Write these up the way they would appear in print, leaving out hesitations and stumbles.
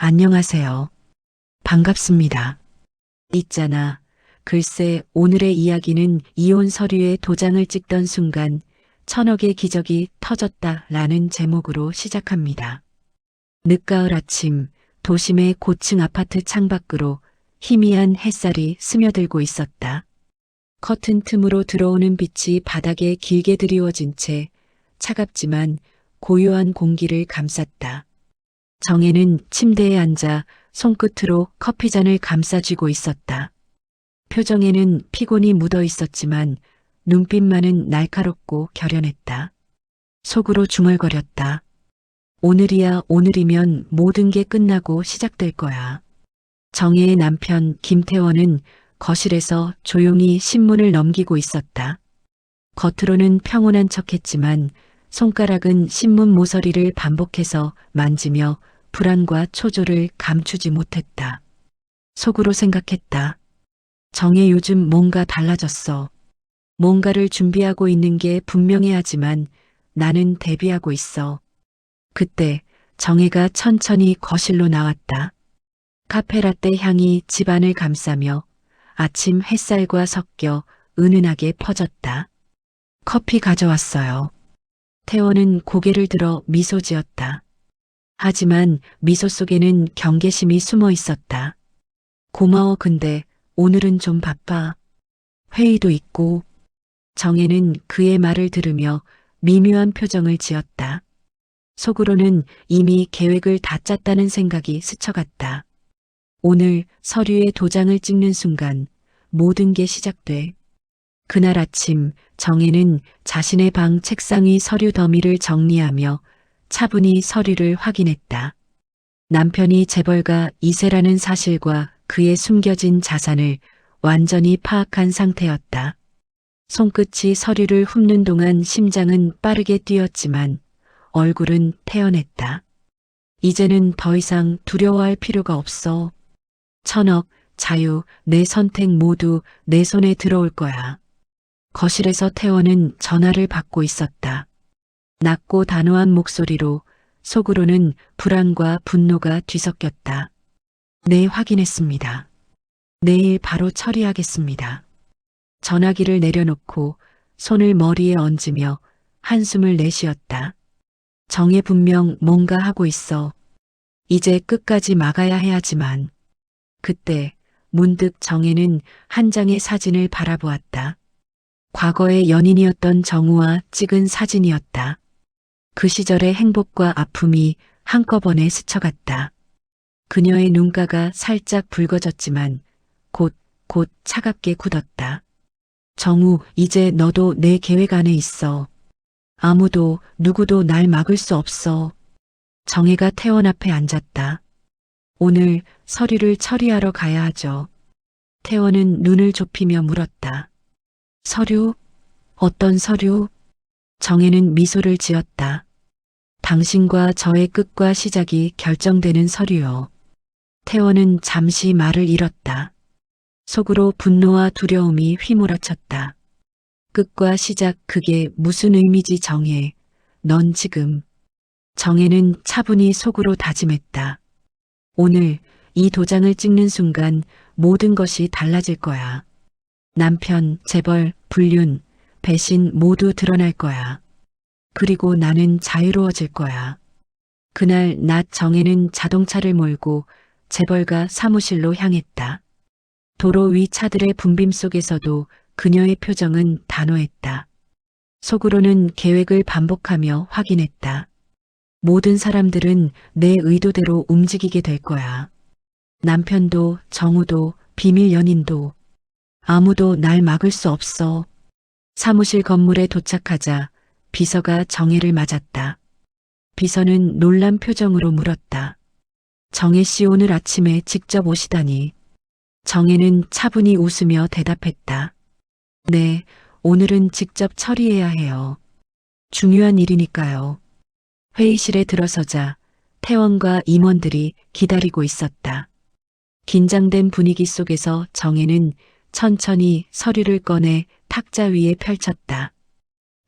안녕하세요. 반갑습니다. 있잖아. 글쎄, 오늘의 이야기는 이혼 서류에 도장을 찍던 순간 천억의 기적이 터졌다라는 제목으로 시작합니다. 늦가을 아침, 도심의 고층 아파트 창밖으로 희미한 햇살이 스며들고 있었다. 커튼 틈으로 들어오는 빛이 바닥에 길게 드리워진 채 차갑지만 고요한 공기를 감쌌다. 정혜는 침대에 앉아 손끝으로 커피잔을 감싸쥐고 있었다. 표정에는 피곤이 묻어 있었지만 눈빛만은 날카롭고 결연했다. 속으로 중얼거렸다. 오늘이야 오늘이면 모든 게 끝나고 시작될 거야. 정혜의 남편 김태원은 거실에서 조용히 신문을 넘기고 있었다. 겉으로는 평온한 척했지만 손가락은 신문 모서리를 반복해서 만지며 불안과 초조를 감추지 못했다. 속으로 생각했다. 정혜 요즘 뭔가 달라졌어. 뭔가를 준비하고 있는 게 분명해 하지만 나는 대비하고 있어. 그때 정혜가 천천히 거실로 나왔다. 카페라떼 향이 집안을 감싸며 아침 햇살과 섞여 은은하게 퍼졌다. 커피 가져왔어요. 태원은 고개를 들어 미소 지었다. 하지만 미소 속에는 경계심이 숨어 있었다. 고마워 근데 오늘은 좀 바빠. 회의도 있고. 정혜는 그의 말을 들으며 미묘한 표정을 지었다. 속으로는 이미 계획을 다 짰다는 생각이 스쳐갔다. 오늘 서류에 도장을 찍는 순간 모든 게 시작돼. 그날 아침 정혜는 자신의 방 책상 위 서류 더미를 정리하며 차분히 서류를 확인했다. 남편이 재벌가 2세라는 사실과 그의 숨겨진 자산을 완전히 파악한 상태였다. 손끝이 서류를 훑는 동안 심장은 빠르게 뛰었지만 얼굴은 태연했다. 이제는 더 이상 두려워할 필요가 없어. 천억, 자유, 내 선택 모두 내 손에 들어올 거야. 거실에서 태원은 전화를 받고 있었다. 낮고 단호한 목소리로 속으로는 불안과 분노가 뒤섞였다. 네, 확인했습니다. 내일 바로 처리하겠습니다. 전화기를 내려놓고 손을 머리에 얹으며 한숨을 내쉬었다. 정혜 분명 뭔가 하고 있어. 이제 끝까지 막아야 해야지만. 그때 문득 정혜는 한 장의 사진을 바라보았다. 과거의 연인이었던 정우와 찍은 사진이었다. 그 시절의 행복과 아픔이 한꺼번에 스쳐갔다. 그녀의 눈가가 살짝 붉어졌지만 곧 차갑게 굳었다. 정우, 이제 너도 내 계획 안에 있어. 아무도 누구도 날 막을 수 없어. 정혜가 태원 앞에 앉았다. 오늘 서류를 처리하러 가야 하죠. 태원은 눈을 좁히며 물었다. 서류? 어떤 서류? 정혜는 미소를 지었다. 당신과 저의 끝과 시작이 결정되는 서류요. 태원은 잠시 말을 잃었다. 속으로 분노와 두려움이 휘몰아쳤다. 끝과 시작, 그게 무슨 의미지 정혜. 넌 지금. 정혜는 차분히 속으로 다짐했다. 오늘 이 도장을 찍는 순간 모든 것이 달라질 거야. 남편, 재벌, 불륜, 배신 모두 드러날 거야. 그리고 나는 자유로워질 거야. 그날 낮 정혜는 자동차를 몰고 재벌가 사무실로 향했다. 도로 위 차들의 붐빔 속에서도 그녀의 표정은 단호했다. 속으로는 계획을 반복하며 확인했다. 모든 사람들은 내 의도대로 움직이게 될 거야. 남편도, 정우도, 비밀 연인도. 아무도 날 막을 수 없어. 사무실 건물에 도착하자 비서가 정혜를 맞았다. 비서는 놀란 표정으로 물었다. 정혜 씨 오늘 아침에 직접 오시다니. 정혜는 차분히 웃으며 대답했다. 네, 오늘은 직접 처리해야 해요. 중요한 일이니까요. 회의실에 들어서자 태원과 임원들이 기다리고 있었다. 긴장된 분위기 속에서 정혜는 천천히 서류를 꺼내 탁자 위에 펼쳤다.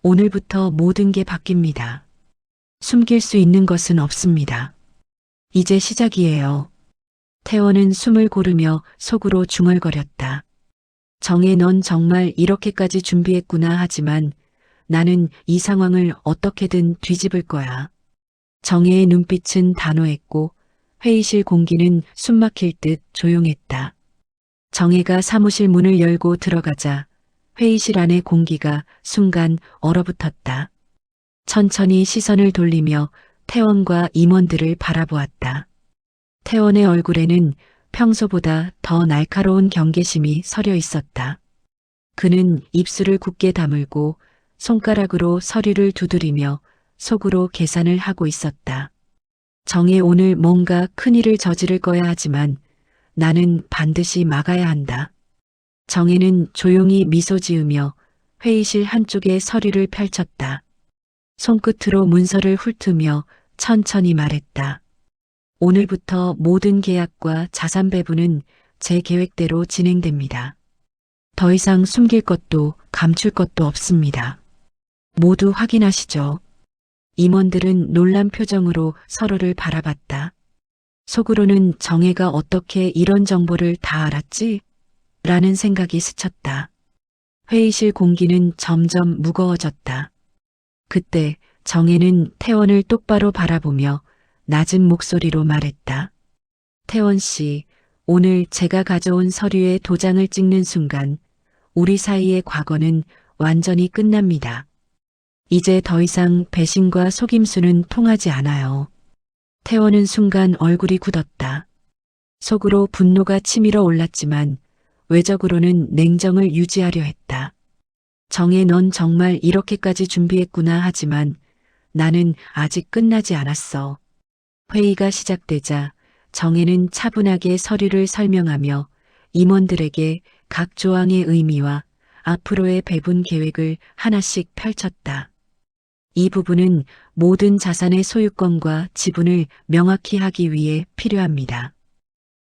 오늘부터 모든 게 바뀝니다. 숨길 수 있는 것은 없습니다. 이제 시작이에요. 태원은 숨을 고르며 속으로 중얼거렸다. 정혜, 넌 정말 이렇게까지 준비했구나. 하지만 나는 이 상황을 어떻게든 뒤집을 거야. 정혜의 눈빛은 단호했고 회의실 공기는 숨막힐 듯 조용했다. 정혜가 사무실 문을 열고 들어가자 회의실 안의 공기가 순간 얼어붙었다. 천천히 시선을 돌리며 태원과 임원들을 바라보았다. 태원의 얼굴에는 평소보다 더 날카로운 경계심이 서려 있었다. 그는 입술을 굳게 다물고 손가락으로 서류를 두드리며 속으로 계산을 하고 있었다. 정혜, 오늘 뭔가 큰일을 저지를 거야. 하지만 나는 반드시 막아야 한다. 정혜는 조용히 미소 지으며 회의실 한쪽에 서류를 펼쳤다. 손끝으로 문서를 훑으며 천천히 말했다. 오늘부터 모든 계약과 자산 배분은 제 계획대로 진행됩니다. 더 이상 숨길 것도 감출 것도 없습니다. 모두 확인하시죠. 임원들은 놀란 표정으로 서로를 바라봤다. 속으로는 정혜가 어떻게 이런 정보를 다 알았지? 라는 생각이 스쳤다. 회의실 공기는 점점 무거워졌다. 그때 정혜는 태원을 똑바로 바라보며 낮은 목소리로 말했다. 태원 씨, 오늘 제가 가져온 서류에 도장을 찍는 순간 우리 사이의 과거는 완전히 끝납니다. 이제 더 이상 배신과 속임수는 통하지 않아요. 태원은 순간 얼굴이 굳었다. 속으로 분노가 치밀어 올랐지만 외적으로는 냉정을 유지하려 했다. 정혜, 넌 정말 이렇게까지 준비했구나. 하지만 나는 아직 끝나지 않았어. 회의가 시작되자 정혜는 차분하게 서류를 설명하며 임원들에게 각 조항의 의미와 앞으로의 배분 계획을 하나씩 펼쳤다. 이 부분은 모든 자산의 소유권과 지분을 명확히 하기 위해 필요합니다.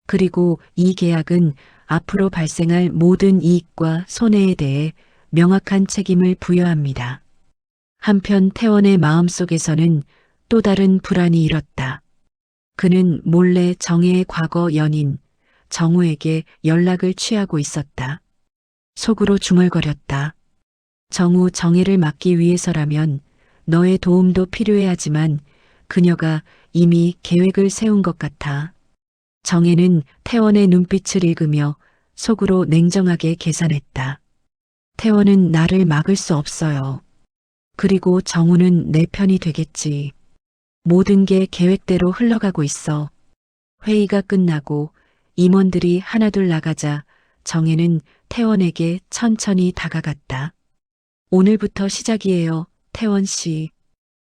그리고 이 계약은 앞으로 발생할 모든 이익과 손해에 대해 명확한 책임을 부여합니다. 한편 태원의 마음속에서는 또 다른 불안이 일었다. 그는 몰래 정혜의 과거 연인 정우에게 연락을 취하고 있었다. 속으로 중얼거렸다. 정우, 정혜를 막기 위해서라면 너의 도움도 필요해. 하지만 그녀가 이미 계획을 세운 것 같아. 정혜는 태원의 눈빛을 읽으며 속으로 냉정하게 계산했다. 태원은 나를 막을 수 없어요. 그리고 정우는 내 편이 되겠지. 모든 게 계획대로 흘러가고 있어. 회의가 끝나고 임원들이 하나둘 나가자 정혜는 태원에게 천천히 다가갔다. 오늘부터 시작이에요, 태원 씨.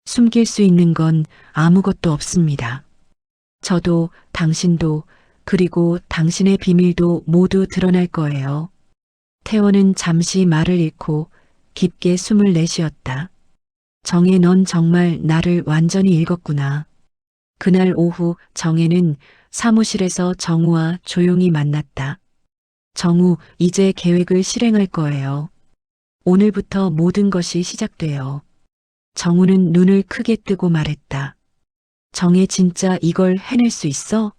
숨길 수 있는 건 아무것도 없습니다. 저도 당신도 그리고 당신의 비밀도 모두 드러날 거예요. 태원은 잠시 말을 잃고 깊게 숨을 내쉬었다. 정혜, 넌 정말 나를 완전히 읽었구나. 그날 오후 정혜는 사무실에서 정우와 조용히 만났다. 정우, 이제 계획을 실행할 거예요. 오늘부터 모든 것이 시작돼요. 정우는 눈을 크게 뜨고 말했다. 정혜, 진짜 이걸 해낼 수 있어?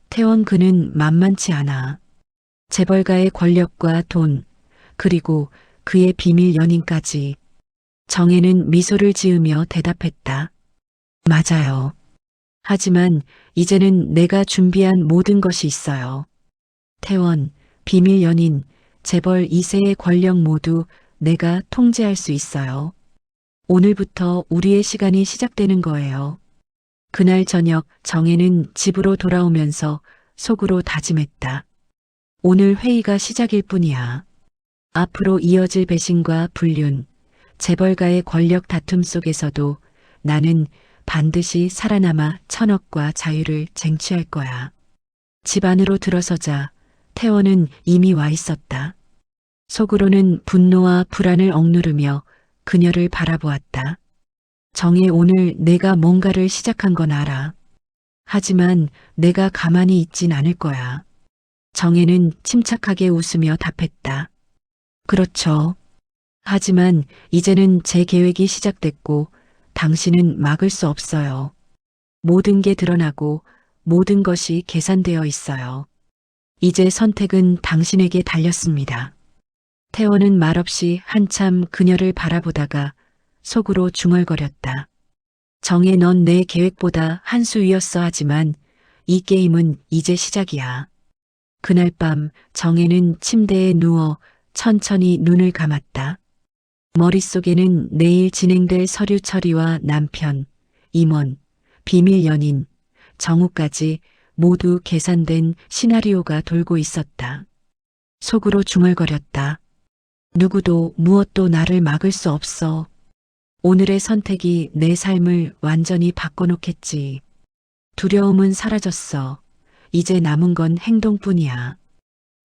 태원, 그는 만만치 않아. 재벌가의 권력과 돈, 그리고 그의 비밀 연인까지. 정혜는 미소를 지으며 대답했다. 맞아요. 하지만 이제는 내가 준비한 모든 것이 있어요. 태원, 비밀 연인, 재벌 2세의 권력 모두 내가 통제할 수 있어요. 오늘부터 우리의 시간이 시작되는 거예요. 그날 저녁 정혜는 집으로 돌아오면서 속으로 다짐했다. 오늘 회의가 시작일 뿐이야. 앞으로 이어질 배신과 불륜, 재벌가의 권력 다툼 속에서도 나는 반드시 살아남아 천억과 자유를 쟁취할 거야. 집 안으로 들어서자 태원은 이미 와 있었다. 속으로는 분노와 불안을 억누르며 그녀를 바라보았다. 정혜, 오늘 내가 뭔가를 시작한 건 알아. 하지만 내가 가만히 있진 않을 거야. 정혜는 침착하게 웃으며 답했다. 그렇죠. 하지만 이제는 제 계획이 시작됐고 당신은 막을 수 없어요. 모든 게 드러나고 모든 것이 계산되어 있어요. 이제 선택은 당신에게 달렸습니다. 태원은 말없이 한참 그녀를 바라보다가 속으로 중얼거렸다. 정혜, 넌 내 계획보다 한 수 위였어. 하지만 이 게임은 이제 시작이야. 그날 밤 정혜는 침대에 누워 천천히 눈을 감았다. 머릿속에는 내일 진행될 서류 처리와 남편, 임원, 비밀 연인, 정우까지 모두 계산된 시나리오가 돌고 있었다. 속으로 중얼거렸다. 누구도 무엇도 나를 막을 수 없어. 오늘의 선택이 내 삶을 완전히 바꿔놓겠지. 두려움은 사라졌어. 이제 남은 건 행동뿐이야.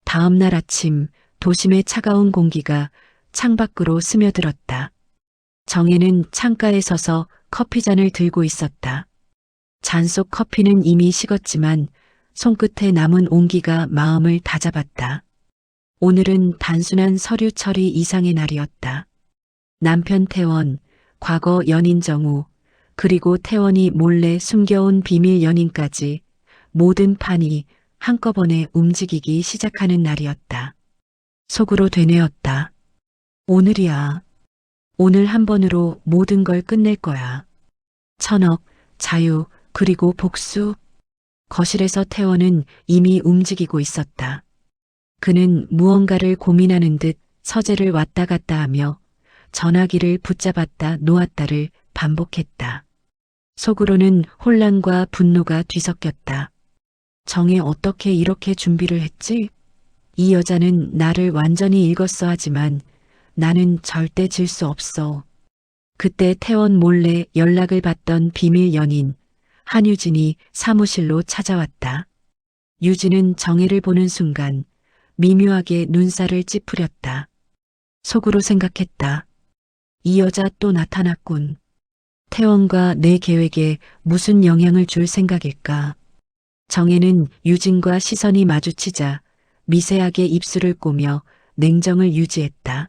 다음 날 아침 도심의 차가운 공기가 창밖으로 스며들었다. 정혜는 창가에 서서 커피잔을 들고 있었다. 잔 속 커피는 이미 식었지만 손끝에 남은 온기가 마음을 다잡았다. 오늘은 단순한 서류 처리 이상의 날이었다. 남편 태원, 과거 연인 정우, 그리고 태원이 몰래 숨겨온 비밀 연인까지 모든 판이 한꺼번에 움직이기 시작하는 날이었다. 속으로 되뇌었다. 오늘이야. 오늘 한 번으로 모든 걸 끝낼 거야. 천억, 자유, 그리고 복수. 거실에서 태원은 이미 움직이고 있었다. 그는 무언가를 고민하는 듯 서재를 왔다 갔다 하며 전화기를 붙잡았다 놓았다를 반복했다. 속으로는 혼란과 분노가 뒤섞였다. 정혜, 어떻게 이렇게 준비를 했지? 이 여자는 나를 완전히 읽었어. 하지만 나는 절대 질 수 없어. 그때 태원 몰래 연락을 받던 비밀 연인 한유진이 사무실로 찾아왔다. 유진은 정혜를 보는 순간 미묘하게 눈살을 찌푸렸다. 속으로 생각했다. 이 여자 또 나타났군. 태원과 내 계획에 무슨 영향을 줄 생각일까? 정혜는 유진과 시선이 마주치자 미세하게 입술을 꼬며 냉정을 유지했다.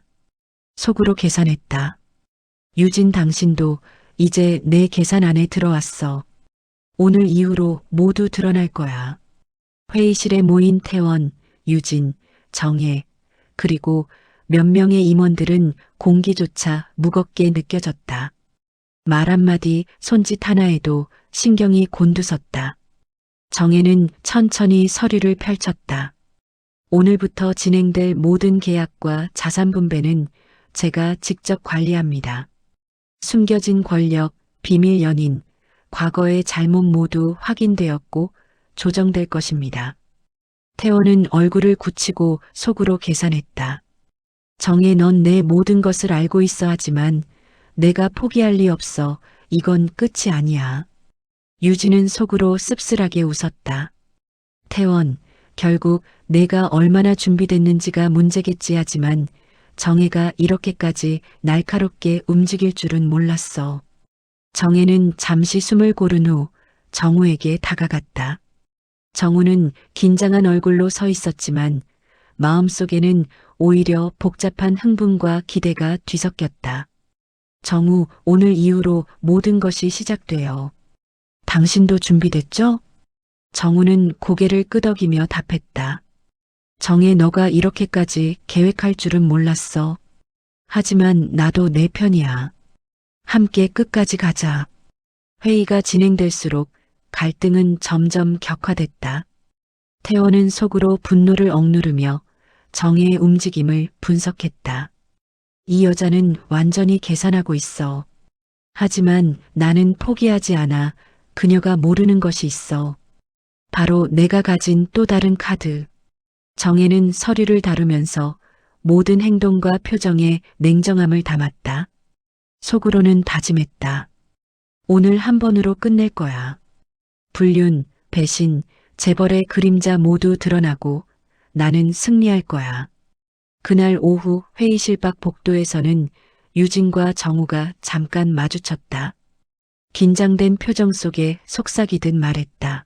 속으로 계산했다. 유진, 당신도 이제 내 계산 안에 들어왔어. 오늘 이후로 모두 드러날 거야. 회의실에 모인 태원, 유진, 정혜, 그리고 몇 명의 임원들은 공기조차 무겁게 느껴졌다. 말 한마디, 손짓 하나에도 신경이 곤두섰다. 정혜는 천천히 서류를 펼쳤다. 오늘부터 진행될 모든 계약과 자산 분배는 제가 직접 관리합니다. 숨겨진 권력, 비밀 연인, 과거의 잘못 모두 확인되었고 조정될 것입니다. 태원은 얼굴을 굳히고 속으로 계산했다. 정혜, 넌 내 모든 것을 알고 있어. 하지만 내가 포기할 리 없어. 이건 끝이 아니야. 유진은 속으로 씁쓸하게 웃었다. 태원, 결국 내가 얼마나 준비됐는지가 문제겠지. 하지만 정혜가 이렇게까지 날카롭게 움직일 줄은 몰랐어. 정혜는 잠시 숨을 고른 후 정우에게 다가갔다. 정우는 긴장한 얼굴로 서 있었지만 마음속에는 오히려 복잡한 흥분과 기대가 뒤섞였다. 정우, 오늘 이후로 모든 것이 시작돼요. 당신도 준비됐죠? 정우는 고개를 끄덕이며 답했다. 정혜, 너가 이렇게까지 계획할 줄은 몰랐어. 하지만 나도 내 편이야. 함께 끝까지 가자. 회의가 진행될수록 갈등은 점점 격화됐다. 태원은 속으로 분노를 억누르며 정혜의 움직임을 분석했다. 이 여자는 완전히 계산하고 있어. 하지만 나는 포기하지 않아. 그녀가 모르는 것이 있어. 바로 내가 가진 또 다른 카드. 정혜는 서류를 다루면서 모든 행동과 표정에 냉정함을 담았다. 속으로는 다짐했다. 오늘 한 번으로 끝낼 거야. 불륜, 배신, 재벌의 그림자 모두 드러나고 나는 승리할 거야. 그날 오후 회의실 밖 복도에서는 유진과 정우가 잠깐 마주쳤다. 긴장된 표정 속에 속삭이듯 말했다.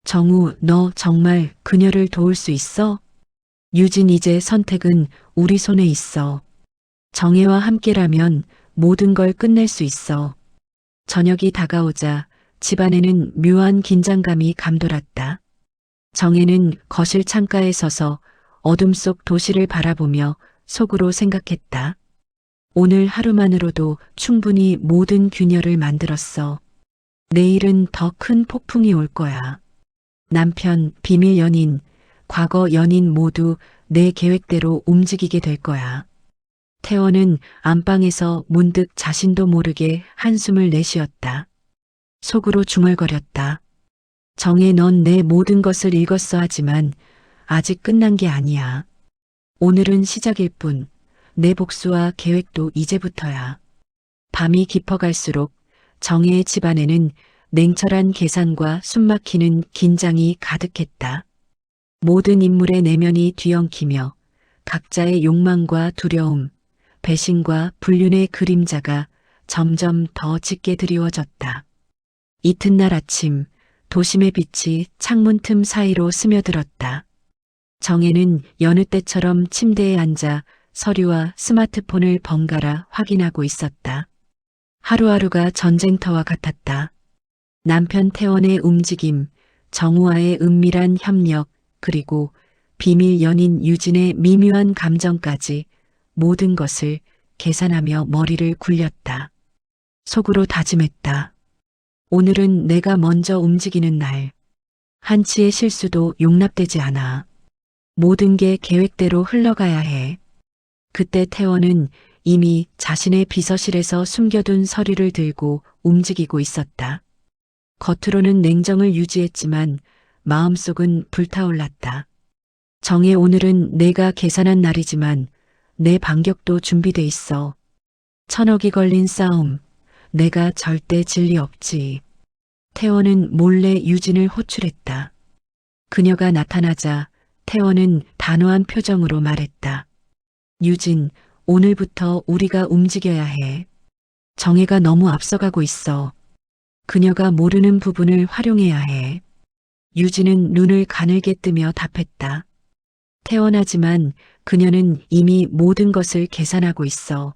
정우, 너 정말 그녀를 도울 수 있어? 유진, 이제 선택은 우리 손에 있어. 정혜와 함께라면 모든 걸 끝낼 수 있어. 저녁이 다가오자 집안에는 묘한 긴장감이 감돌았다. 정혜는 거실 창가에 서서 어둠 속 도시를 바라보며 속으로 생각했다. 오늘 하루만으로도 충분히 모든 균열을 만들었어. 내일은 더 큰 폭풍이 올 거야. 남편, 비밀 연인, 과거 연인 모두 내 계획대로 움직이게 될 거야. 태원은 안방에서 문득 자신도 모르게 한숨을 내쉬었다. 속으로 중얼거렸다. 정혜, 넌 내 모든 것을 읽었어 하지만 아직 끝난 게 아니야. 오늘은 시작일 뿐. 내 복수와 계획도 이제부터야. 밤이 깊어갈수록 정혜의 집안에는 냉철한 계산과 숨막히는 긴장이 가득했다. 모든 인물의 내면이 뒤엉키며 각자의 욕망과 두려움, 배신과 불륜의 그림자가 점점 더 짙게 드리워졌다. 이튿날 아침 도심의 빛이 창문 틈 사이로 스며들었다. 정혜는 여느 때처럼 침대에 앉아 서류와 스마트폰을 번갈아 확인하고 있었다. 하루하루가 전쟁터와 같았다. 남편 태원의 움직임, 정우와의 은밀한 협력, 그리고 비밀 연인 유진의 미묘한 감정까지 모든 것을 계산하며 머리를 굴렸다. 속으로 다짐했다. 오늘은 내가 먼저 움직이는 날. 한치의 실수도 용납되지 않아. 모든 게 계획대로 흘러가야 해. 그때 태원은 이미 자신의 비서실에서 숨겨둔 서류를 들고 움직이고 있었다. 겉으로는 냉정을 유지했지만 마음속은 불타올랐다. 정혜, 오늘은 내가 계산한 날이지만 내 반격도 준비돼 있어. 1000억이 걸린 싸움. 내가 절대 질 리 없지. 태원은 몰래 유진을 호출했다. 그녀가 나타나자 태원은 단호한 표정으로 말했다. 유진, 오늘부터 우리가 움직여야 해. 정혜가 너무 앞서가고 있어. 그녀가 모르는 부분을 활용해야 해. 유진은 눈을 가늘게 뜨며 답했다. 태원하지만 그녀는 이미 모든 것을 계산하고 있어.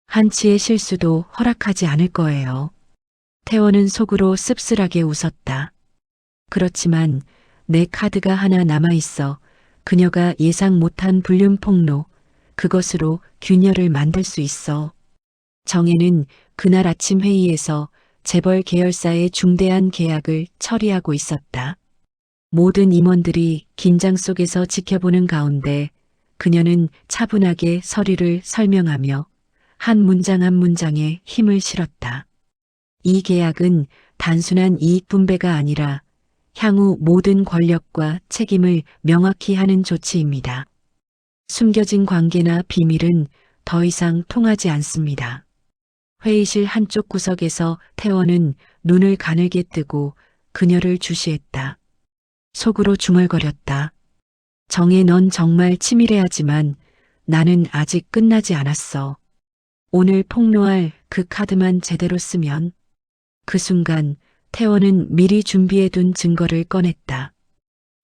한치의 실수도 허락하지 않을 거예요. 태원은 속으로 씁쓸하게 웃었다. 그렇지만 내 카드가 하나 남아있어. 그녀가 예상 못한 불륜 폭로, 그것으로 균열을 만들 수 있어. 정혜는 그날 아침 회의에서 재벌 계열사의 중대한 계약을 처리하고 있었다. 모든 임원들이 긴장 속에서 지켜보는 가운데 그녀는 차분하게 서류를 설명하며 한 문장 한 문장에 힘을 실었다. 이 계약은 단순한 이익 분배가 아니라 향후 모든 권력과 책임을 명확히 하는 조치입니다. 숨겨진 관계나 비밀은 더 이상 통하지 않습니다. 회의실 한쪽 구석에서 태원은 눈을 가늘게 뜨고 그녀를 주시했다. 속으로 중얼거렸다. 정혜, 넌 정말 치밀해하지만 나는 아직 끝나지 않았어. 오늘 폭로할 그 카드만 제대로 쓰면. 그 순간 태원은 미리 준비해둔 증거를 꺼냈다.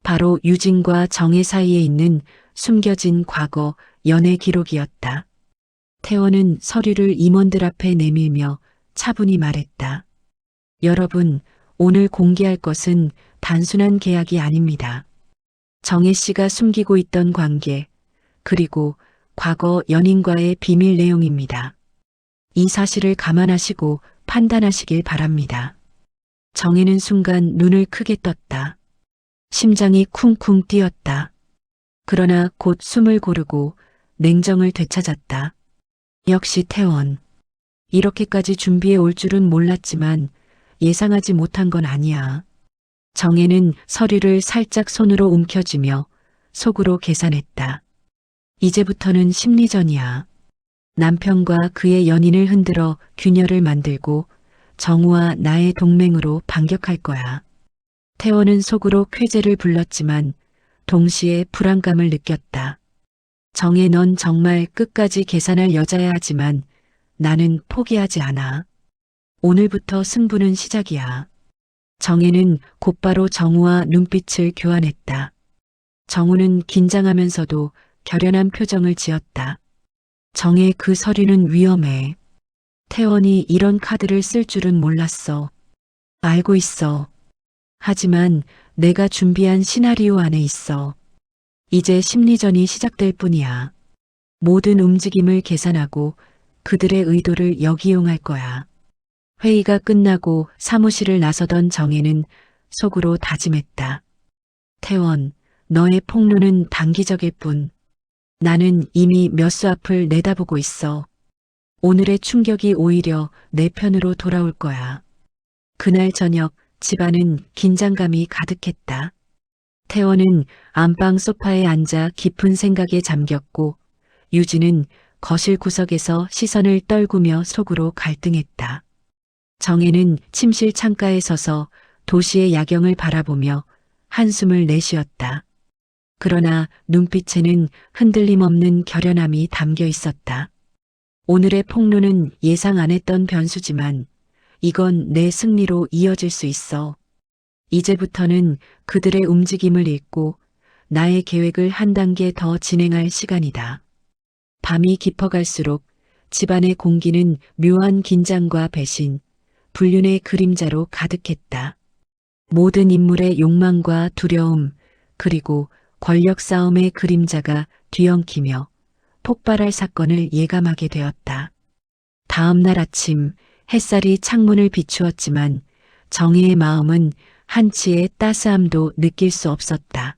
바로 유진과 정혜 사이에 있는 숨겨진 과거 연애 기록이었다. 태원은 서류를 임원들 앞에 내밀며 차분히 말했다. 여러분, 오늘 공개할 것은 단순한 계약이 아닙니다. 정혜 씨가 숨기고 있던 관계, 그리고 과거 연인과의 비밀 내용입니다. 이 사실을 감안하시고 판단하시길 바랍니다. 정혜는 순간 눈을 크게 떴다. 심장이 쿵쿵 뛰었다. 그러나 곧 숨을 고르고 냉정을 되찾았다. 역시 태원. 이렇게까지 준비해 올 줄은 몰랐지만 예상하지 못한 건 아니야. 정혜는 서류를 살짝 손으로 움켜쥐며 속으로 계산했다. 이제부터는 심리전이야. 남편과 그의 연인을 흔들어 균열을 만들고 정우와 나의 동맹으로 반격할 거야. 태원은 속으로 쾌재를 불렀지만 동시에 불안감을 느꼈다. 정혜, 넌 정말 끝까지 계산할 여자야 하지만 나는 포기하지 않아. 오늘부터 승부는 시작이야. 정혜는 곧바로 정우와 눈빛을 교환했다. 정우는 긴장하면서도 결연한 표정을 지었다. 정혜, 그 서류는 위험해. 태원이 이런 카드를 쓸 줄은 몰랐어. 알고 있어. 하지만 내가 준비한 시나리오 안에 있어. 이제 심리전이 시작될 뿐이야. 모든 움직임을 계산하고 그들의 의도를 역이용할 거야. 회의가 끝나고 사무실을 나서던 정혜는 속으로 다짐했다. 태원, 너의 폭로는 단기적일 뿐. 나는 이미 몇 수 앞을 내다보고 있어. 오늘의 충격이 오히려 내 편으로 돌아올 거야. 그날 저녁 집안은 긴장감이 가득했다. 태원은 안방 소파에 앉아 깊은 생각에 잠겼고 유진은 거실 구석에서 시선을 떨구며 속으로 갈등했다. 정혜는 침실 창가에 서서 도시의 야경을 바라보며 한숨을 내쉬었다. 그러나 눈빛에는 흔들림 없는 결연함이 담겨 있었다. 오늘의 폭로는 예상 안 했던 변수지만 이건 내 승리로 이어질 수 있어. 이제부터는 그들의 움직임을 읽고 나의 계획을 한 단계 더 진행할 시간이다. 밤이 깊어갈수록 집안의 공기는 묘한 긴장과 배신, 불륜의 그림자로 가득했다. 모든 인물의 욕망과 두려움, 그리고 권력 싸움의 그림자가 뒤엉키며 폭발할 사건을 예감하게 되었다. 다음 날 아침 햇살이 창문을 비추었지만 정혜의 마음은 한치의 따스함도 느낄 수 없었다.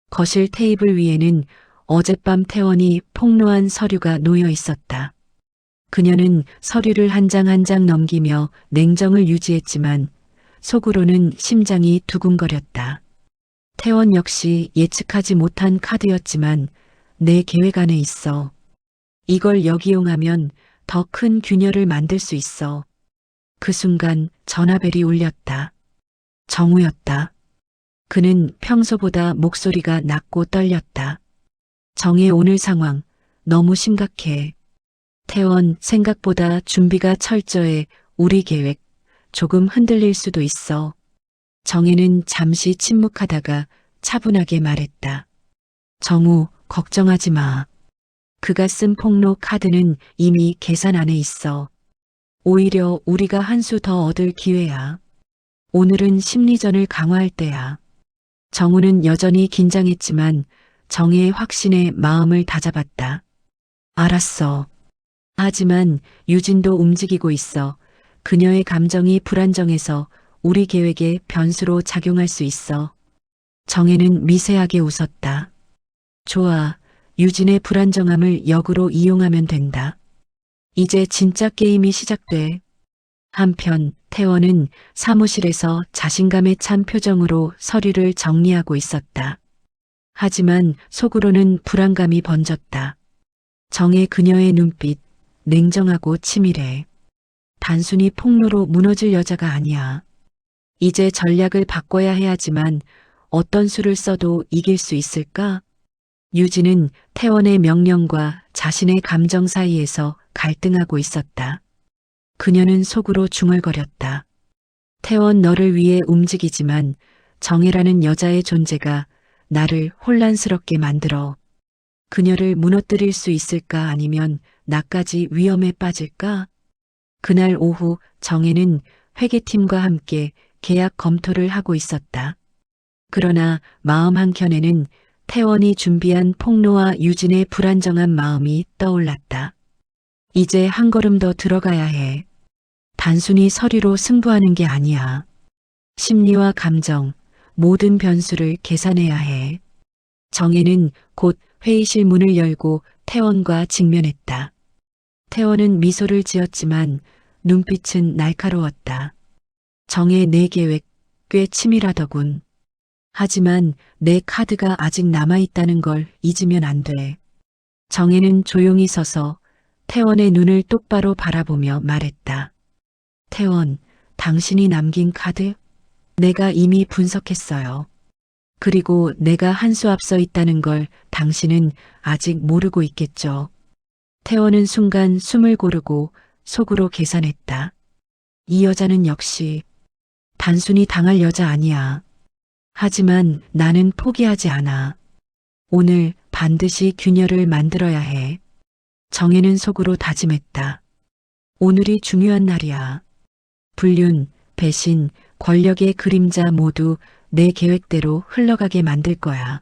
거실 테이블 위에는 어젯밤 태원이 폭로한 서류가 놓여 있었다. 그녀는 서류를 한 장 한 장 넘기며 냉정을 유지했지만 속으로는 심장이 두근거렸다. 태원 역시 예측하지 못한 카드였지만 내 계획 안에 있어. 이걸 역이용하면 더 큰 균열을 만들 수 있어. 그 순간 전화벨이 울렸다. 정우였다. 그는 평소보다 목소리가 낮고 떨렸다. 정의 오늘 상황 너무 심각해. 태원 생각보다 준비가 철저해. 우리 계획 조금 흔들릴 수도 있어. 정혜는 잠시 침묵하다가 차분하게 말했다. 정우, 걱정하지 마. 그가 쓴 폭로 카드는 이미 계산 안에 있어. 오히려 우리가 한 수 더 얻을 기회야. 오늘은 심리전을 강화할 때야. 정우는 여전히 긴장했지만 정혜의 확신에 마음을 다잡았다. 알았어. 하지만 유진도 움직이고 있어. 그녀의 감정이 불안정해서 우리 계획에 변수로 작용할 수 있어. 정혜는 미세하게 웃었다. 좋아. 유진의 불안정함을 역으로 이용하면 된다. 이제 진짜 게임이 시작돼. 한편 태원은 사무실에서 자신감에 찬 표정으로 서류를 정리하고 있었다. 하지만 속으로는 불안감이 번졌다. 정의 그녀의 눈빛, 냉정하고 치밀해. 단순히 폭로로 무너질 여자가 아니야. 이제 전략을 바꿔야 해야지만 어떤 수를 써도 이길 수 있을까? 유진은 태원의 명령과 자신의 감정 사이에서 갈등하고 있었다. 그녀는 속으로 중얼거렸다. 태원 너를 위해 움직이지만 정혜라는 여자의 존재가 나를 혼란스럽게 만들어. 그녀를 무너뜨릴 수 있을까 아니면 나까지 위험에 빠질까? 그날 오후 정혜는 회계팀과 함께 계약 검토를 하고 있었다. 그러나 마음 한켠에는 태원이 준비한 폭로와 유진의 불안정한 마음이 떠올랐다. 이제 한 걸음 더 들어가야 해. 단순히 서류로 승부하는 게 아니야. 심리와 감정, 모든 변수를 계산해야 해. 정혜는 곧 회의실 문을 열고 태원과 직면했다. 태원은 미소를 지었지만 눈빛은 날카로웠다. 정혜 내 계획 꽤 치밀하더군. 하지만 내 카드가 아직 남아있다는 걸 잊으면 안 돼. 정혜는 조용히 서서 태원의 눈을 똑바로 바라보며 말했다. 태원, 당신이 남긴 카드? 내가 이미 분석했어요. 그리고 내가 한 수 앞서 있다는 걸 당신은 아직 모르고 있겠죠. 태원은 순간 숨을 고르고 속으로 계산했다. 이 여자는 역시 단순히 당할 여자 아니야. 하지만 나는 포기하지 않아. 오늘 반드시 균열을 만들어야 해. 정혜는 속으로 다짐했다. 오늘이 중요한 날이야. 불륜, 배신, 권력의 그림자 모두 내 계획대로 흘러가게 만들 거야.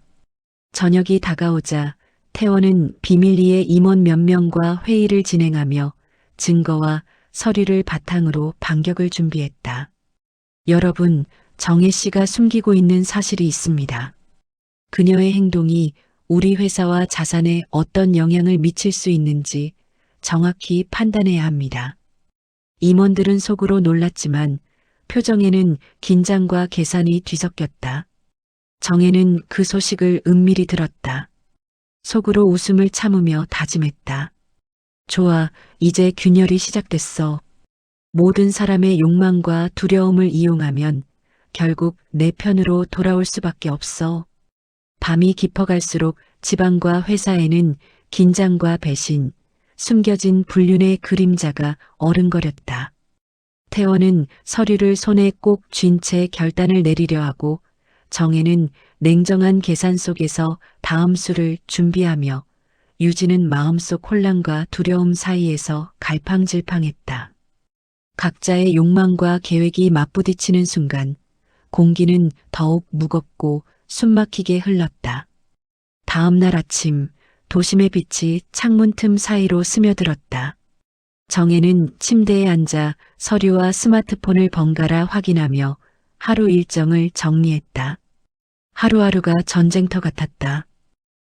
저녁이 다가오자 태원은 비밀리에 임원 몇 명과 회의를 진행하며 증거와 서류를 바탕으로 반격을 준비했다. 여러분, 정혜 씨가 숨기고 있는 사실이 있습니다. 그녀의 행동이 우리 회사와 자산에 어떤 영향을 미칠 수 있는지 정확히 판단해야 합니다. 임원들은 속으로 놀랐지만 표정에는 긴장과 계산이 뒤섞였다. 정혜는 그 소식을 은밀히 들었다. 속으로 웃음을 참으며 다짐했다. 좋아, 이제 균열이 시작됐어. 모든 사람의 욕망과 두려움을 이용하면 결국 내 편으로 돌아올 수밖에 없어. 밤이 깊어갈수록 지방과 회사에는 긴장과 배신, 숨겨진 불륜의 그림자가 어른거렸다. 태원은 서류를 손에 꼭 쥔 채 결단을 내리려 하고 정혜는 냉정한 계산 속에서 다음 수를 준비하며 유진은 마음속 혼란과 두려움 사이에서 갈팡질팡했다. 각자의 욕망과 계획이 맞부딪히는 순간 공기는 더욱 무겁고 숨막히게 흘렀다. 다음 날 아침 도심의 빛이 창문 틈 사이로 스며들었다. 정혜는 침대에 앉아 서류와 스마트폰을 번갈아 확인하며 하루 일정을 정리했다. 하루하루가 전쟁터 같았다.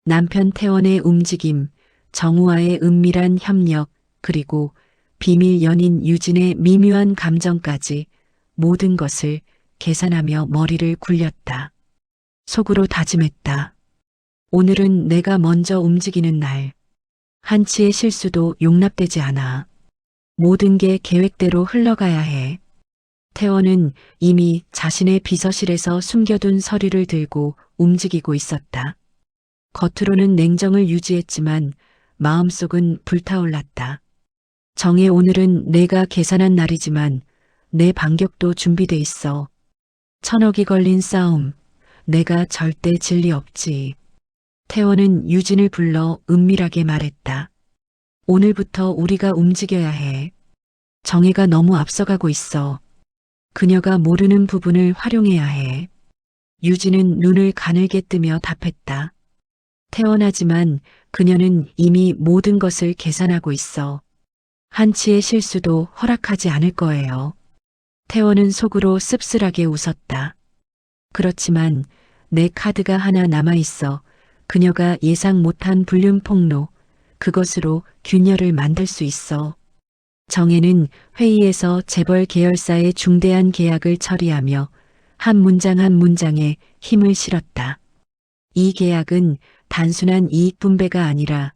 남편 태원의 움직임, 정우와의 은밀한 협력, 그리고 비밀 연인 유진의 미묘한 감정까지 모든 것을 계산하며 머리를 굴렸다. 속으로 다짐했다. 오늘은 내가 먼저 움직이는 날. 한치의 실수도 용납되지 않아. 모든 게 계획대로 흘러가야 해. 태원은 이미 자신의 비서실에서 숨겨둔 서류를 들고 움직이고 있었다. 겉으로는 냉정을 유지했지만 마음속은 불타올랐다. 정혜, 오늘은 내가 계산한 날이지만 내 반격도 준비돼 있어. 1000억이 걸린 싸움. 내가 절대 질 리 없지. 태원은 유진을 불러 은밀하게 말했다. 오늘부터 우리가 움직여야 해. 정혜가 너무 앞서가고 있어. 그녀가 모르는 부분을 활용해야 해. 유진은 눈을 가늘게 뜨며 답했다. 태원하지만 그녀는 이미 모든 것을 계산하고 있어. 한치의 실수도 허락하지 않을 거예요. 태원은 속으로 씁쓸하게 웃었다. 그렇지만 내 카드가 하나 남아있어. 그녀가 예상 못한 불륜 폭로, 그것으로 균열을 만들 수 있어. 정혜는 회의에서 재벌 계열사의 중대한 계약을 처리하며 한 문장 한 문장에 힘을 실었다. 이 계약은 단순한 이익 분배가 아니라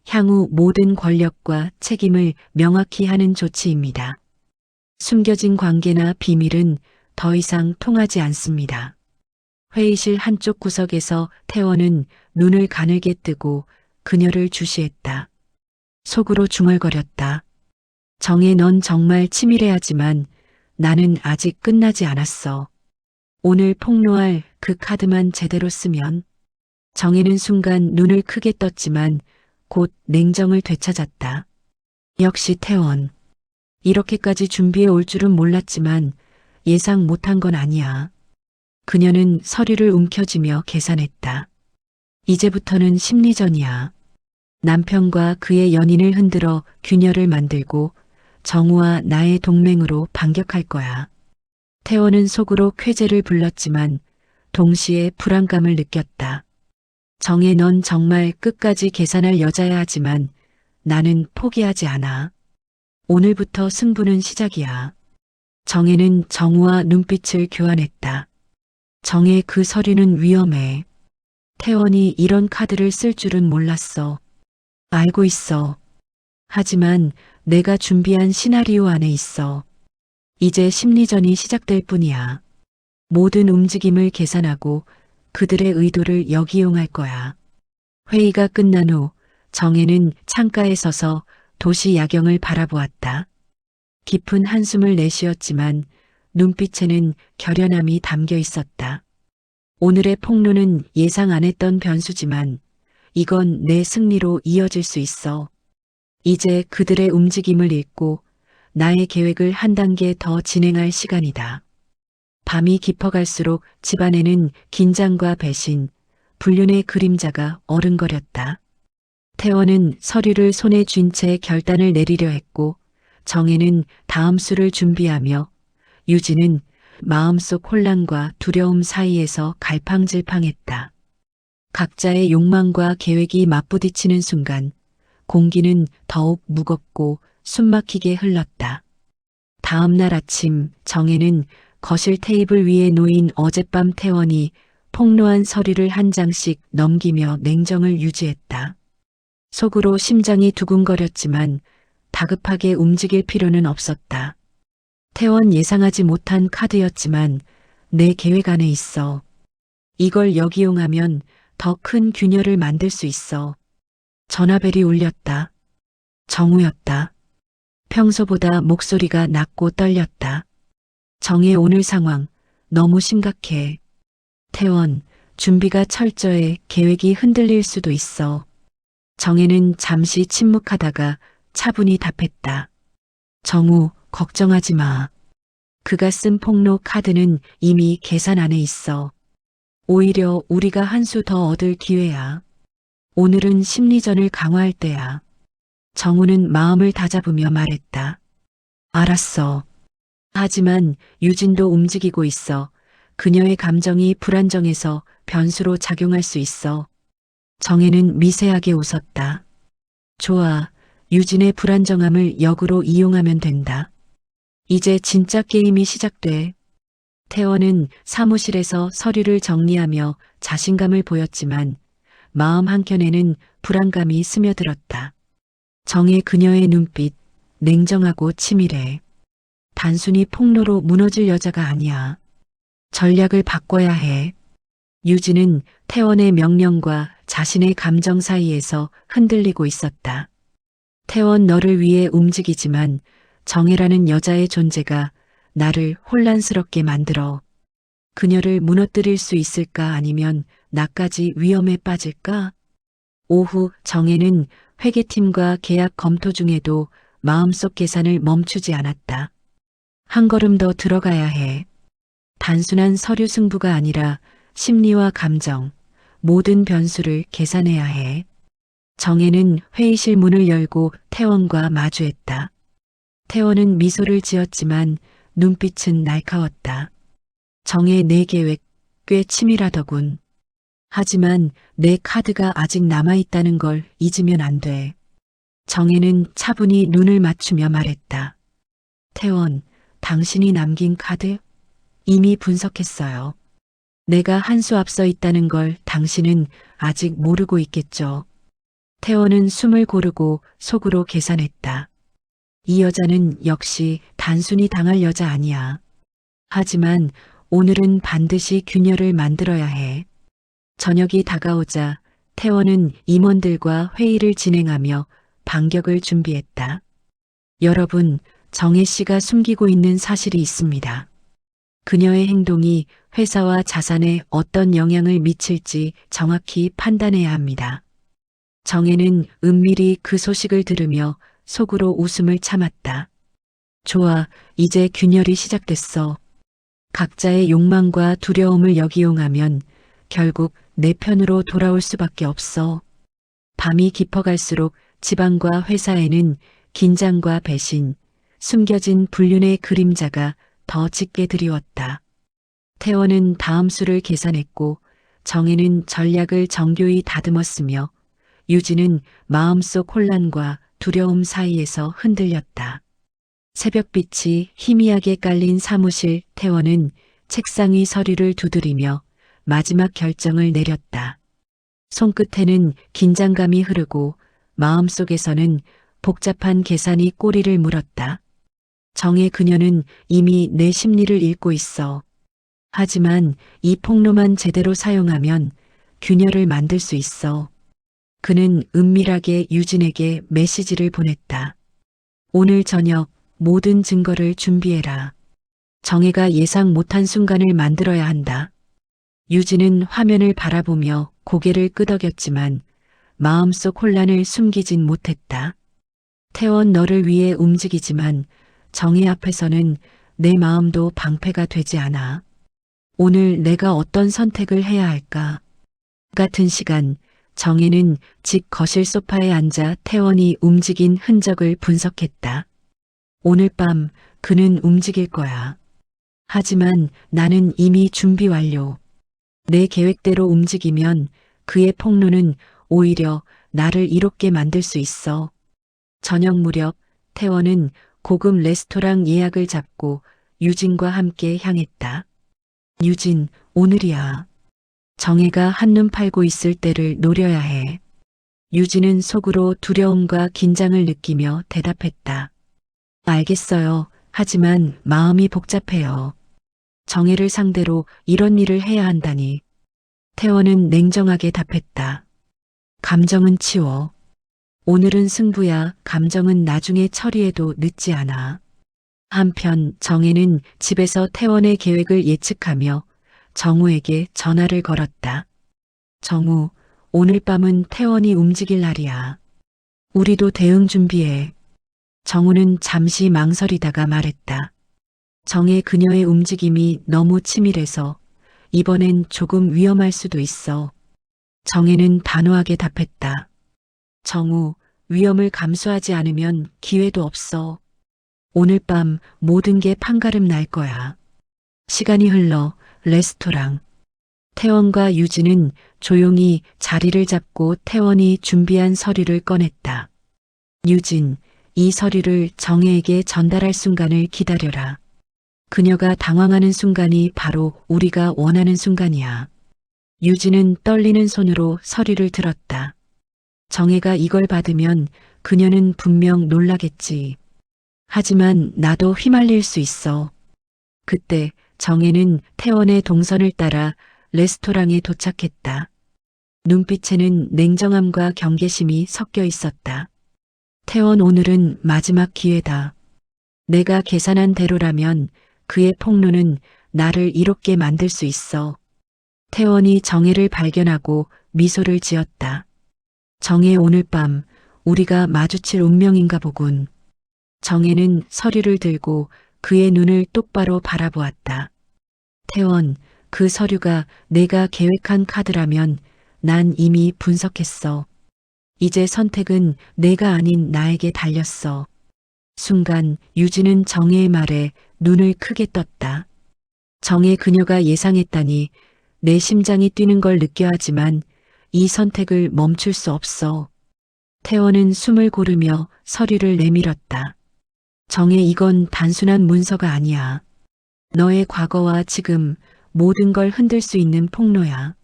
향후 모든 권력과 책임을 명확히 하는 조치입니다. 숨겨진 관계나 비밀은 더 이상 통하지 않습니다. 회의실 한쪽 구석에서 태원은 눈을 가늘게 뜨고 그녀를 주시했다. 속으로 중얼거렸다. 정혜, 넌 정말 치밀해하지만 나는 아직 끝나지 않았어. 오늘 폭로할 그 카드만 제대로 쓰면. 정혜는 순간 눈을 크게 떴지만 곧 냉정을 되찾았다. 역시 태원. 이렇게까지 준비해 올 줄은 몰랐지만 예상 못한 건 아니야. 그녀는 서류를 움켜쥐며 계산했다. 이제부터는 심리전이야. 남편과 그의 연인을 흔들어 균열을 만들고 정우와 나의 동맹으로 반격할 거야. 태원은 속으로 쾌재를 불렀지만 동시에 불안감을 느꼈다. 정혜, 넌 정말 끝까지 계산할 여자야 하지만 나는 포기하지 않아. 오늘부터 승부는 시작이야. 정혜는 정우와 눈빛을 교환했다. 정혜, 그 서류는 위험해. 태원이 이런 카드를 쓸 줄은 몰랐어. 알고 있어. 하지만 내가 준비한 시나리오 안에 있어. 이제 심리전이 시작될 뿐이야. 모든 움직임을 계산하고 그들의 의도를 역이용할 거야. 회의가 끝난 후 정혜는 창가에 서서 도시 야경을 바라보았다. 깊은 한숨을 내쉬었지만 눈빛에는 결연함이 담겨 있었다. 오늘의 폭로는 예상 안 했던 변수지만 이건 내 승리로 이어질 수 있어. 이제 그들의 움직임을 읽고 나의 계획을 한 단계 더 진행할 시간이다. 밤이 깊어갈수록 집안에는 긴장과 배신, 불륜의 그림자가 어른거렸다. 태원은 서류를 손에 쥔 채 결단을 내리려 했고, 정혜는 다음 수를 준비하며, 유진은 마음속 혼란과 두려움 사이에서 갈팡질팡했다. 각자의 욕망과 계획이 맞부딪히는 순간 공기는 더욱 무겁고 숨막히게 흘렀다. 다음 날 아침 정혜는 거실 테이블 위에 놓인 어젯밤 태원이 폭로한 서류를 한 장씩 넘기며 냉정을 유지했다. 속으로 심장이 두근거렸지만 다급하게 움직일 필요는 없었다. 태원 예상하지 못한 카드였지만 내 계획 안에 있어. 이걸 역이용하면 더 큰 균열을 만들 수 있어. 전화벨이 울렸다. 정우였다. 평소보다 목소리가 낮고 떨렸다. 정의 오늘 상황 너무 심각해. 태원, 준비가 철저해. 계획이 흔들릴 수도 있어. 정혜는 잠시 침묵하다가 차분히 답했다. 정우, 걱정하지 마. 그가 쓴 폭로 카드는 이미 계산 안에 있어. 오히려 우리가 한 수 더 얻을 기회야. 오늘은 심리전을 강화할 때야. 정우는 마음을 다잡으며 말했다. 알았어. 하지만 유진도 움직이고 있어. 그녀의 감정이 불안정해서 변수로 작용할 수 있어. 정혜는 미세하게 웃었다. 좋아. 유진의 불안정함을 역으로 이용하면 된다. 이제 진짜 게임이 시작돼. 태원은 사무실에서 서류를 정리하며 자신감을 보였지만 마음 한켠에는 불안감이 스며들었다. 정의 그녀의 눈빛, 냉정하고 치밀해. 단순히 폭로로 무너질 여자가 아니야. 전략을 바꿔야 해. 유진은 태원의 명령과 자신의 감정 사이에서 흔들리고 있었다. 태원 너를 위해 움직이지만 정혜라는 여자의 존재가 나를 혼란스럽게 만들어. 그녀를 무너뜨릴 수 있을까 아니면 나까지 위험에 빠질까? 오후 정혜는 회계팀과 계약 검토 중에도 마음속 계산을 멈추지 않았다. 한 걸음 더 들어가야 해. 단순한 서류 승부가 아니라 심리와 감정, 모든 변수를 계산해야 해. 정혜는 회의실 문을 열고 태원과 마주했다. 태원은 미소를 지었지만 눈빛은 날카웠다. 정혜 내 계획 꽤 치밀하더군. 하지만 내 카드가 아직 남아있다는 걸 잊으면 안 돼. 정혜는 차분히 눈을 맞추며 말했다. 태원, 당신이 남긴 카드? 이미 분석했어요. 내가 한 수 앞서 있다는 걸 당신은 아직 모르고 있겠죠. 태원은 숨을 고르고 속으로 계산했다. 이 여자는 역시 단순히 당할 여자 아니야. 하지만 오늘은 반드시 균열을 만들어야 해. 저녁이 다가오자 태원은 임원들과 회의를 진행하며 반격을 준비했다. 여러분, 정혜 씨가 숨기고 있는 사실이 있습니다. 그녀의 행동이 회사와 자산에 어떤 영향을 미칠지 정확히 판단해야 합니다. 정혜는 은밀히 그 소식을 들으며 속으로 웃음을 참았다. 좋아, 이제 균열이 시작됐어. 각자의 욕망과 두려움을 역이용하면 결국 내 편으로 돌아올 수밖에 없어. 밤이 깊어갈수록 집안과 회사에는 긴장과 배신, 숨겨진 불륜의 그림자가 더 짙게 드리웠다. 태원은 다음 수를 계산했고 정혜는 전략을 정교히 다듬었으며 유진은 마음속 혼란과 두려움 사이에서 흔들렸다. 새벽빛이 희미하게 깔린 사무실. 태원은 책상 위 서류를 두드리며 마지막 결정을 내렸다. 손끝에는 긴장감이 흐르고 마음속에서는 복잡한 계산이 꼬리를 물었다. 정혜 그녀는 이미 내 심리를 읽고 있어. 하지만 이 폭로만 제대로 사용하면 균열을 만들 수 있어. 그는 은밀하게 유진에게 메시지를 보냈다. 오늘 저녁 모든 증거를 준비해라. 정혜가 예상 못한 순간을 만들어야 한다. 유진은 화면을 바라보며 고개를 끄덕였지만 마음속 혼란을 숨기진 못했다. 태원 너를 위해 움직이지만 정혜 앞에서는 내 마음도 방패가 되지 않아. 오늘 내가 어떤 선택을 해야 할까? 같은 시간, 정혜는 집 거실 소파에 앉아 태원이 움직인 흔적을 분석했다. 오늘 밤 그는 움직일 거야. 하지만 나는 이미 준비 완료. 내 계획대로 움직이면 그의 폭로는 오히려 나를 이롭게 만들 수 있어. 저녁 무렵 태원은 고급 레스토랑 예약을 잡고 유진과 함께 향했다. 유진, 오늘이야. 정혜가 한눈 팔고 있을 때를 노려야 해. 유진은 속으로 두려움과 긴장을 느끼며 대답했다. 알겠어요. 하지만 마음이 복잡해요. 정혜를 상대로 이런 일을 해야 한다니. 태원은 냉정하게 답했다. 감정은 치워. 오늘은 승부야. 감정은 나중에 처리해도 늦지 않아. 한편 정혜는 집에서 태원의 계획을 예측하며 정우에게 전화를 걸었다. 정우, 오늘 밤은 태원이 움직일 날이야. 우리도 대응 준비해. 정우는 잠시 망설이다가 말했다. 정혜 그녀의 움직임이 너무 치밀해서 이번엔 조금 위험할 수도 있어. 정혜는 단호하게 답했다. 정우, 위험을 감수하지 않으면 기회도 없어. 오늘 밤 모든 게 판가름 날 거야. 시간이 흘러 레스토랑. 태원과 유진은 조용히 자리를 잡고 태원이 준비한 서류를 꺼냈다. 유진, 이 서류를 정혜에게 전달할 순간을 기다려라. 그녀가 당황하는 순간이 바로 우리가 원하는 순간이야. 유진은 떨리는 손으로 서류를 들었다. 정혜가 이걸 받으면 그녀는 분명 놀라겠지. 하지만 나도 휘말릴 수 있어. 그때 정혜는 태원의 동선을 따라 레스토랑에 도착했다. 눈빛에는 냉정함과 경계심이 섞여 있었다. 태원, 오늘은 마지막 기회다. 내가 계산한 대로라면 그의 폭로는 나를 이롭게 만들 수 있어. 태원이 정혜를 발견하고 미소를 지었다. 정혜, 오늘 밤 우리가 마주칠 운명인가 보군. 정혜는 서류를 들고 그의 눈을 똑바로 바라보았다. 태원, 그 서류가 내가 계획한 카드라면 난 이미 분석했어. 이제 선택은 내가 아닌 나에게 달렸어. 순간 유진은 정혜의 말에 눈을 크게 떴다. 정혜, 그녀가 예상했다니 내 심장이 뛰는 걸 느껴야 하지만 이 선택을 멈출 수 없어. 태원은 숨을 고르며 서류를 내밀었다. 정혜, 이건 단순한 문서가 아니야. 너의 과거와 지금 모든 걸 흔들 수 있는 폭로야.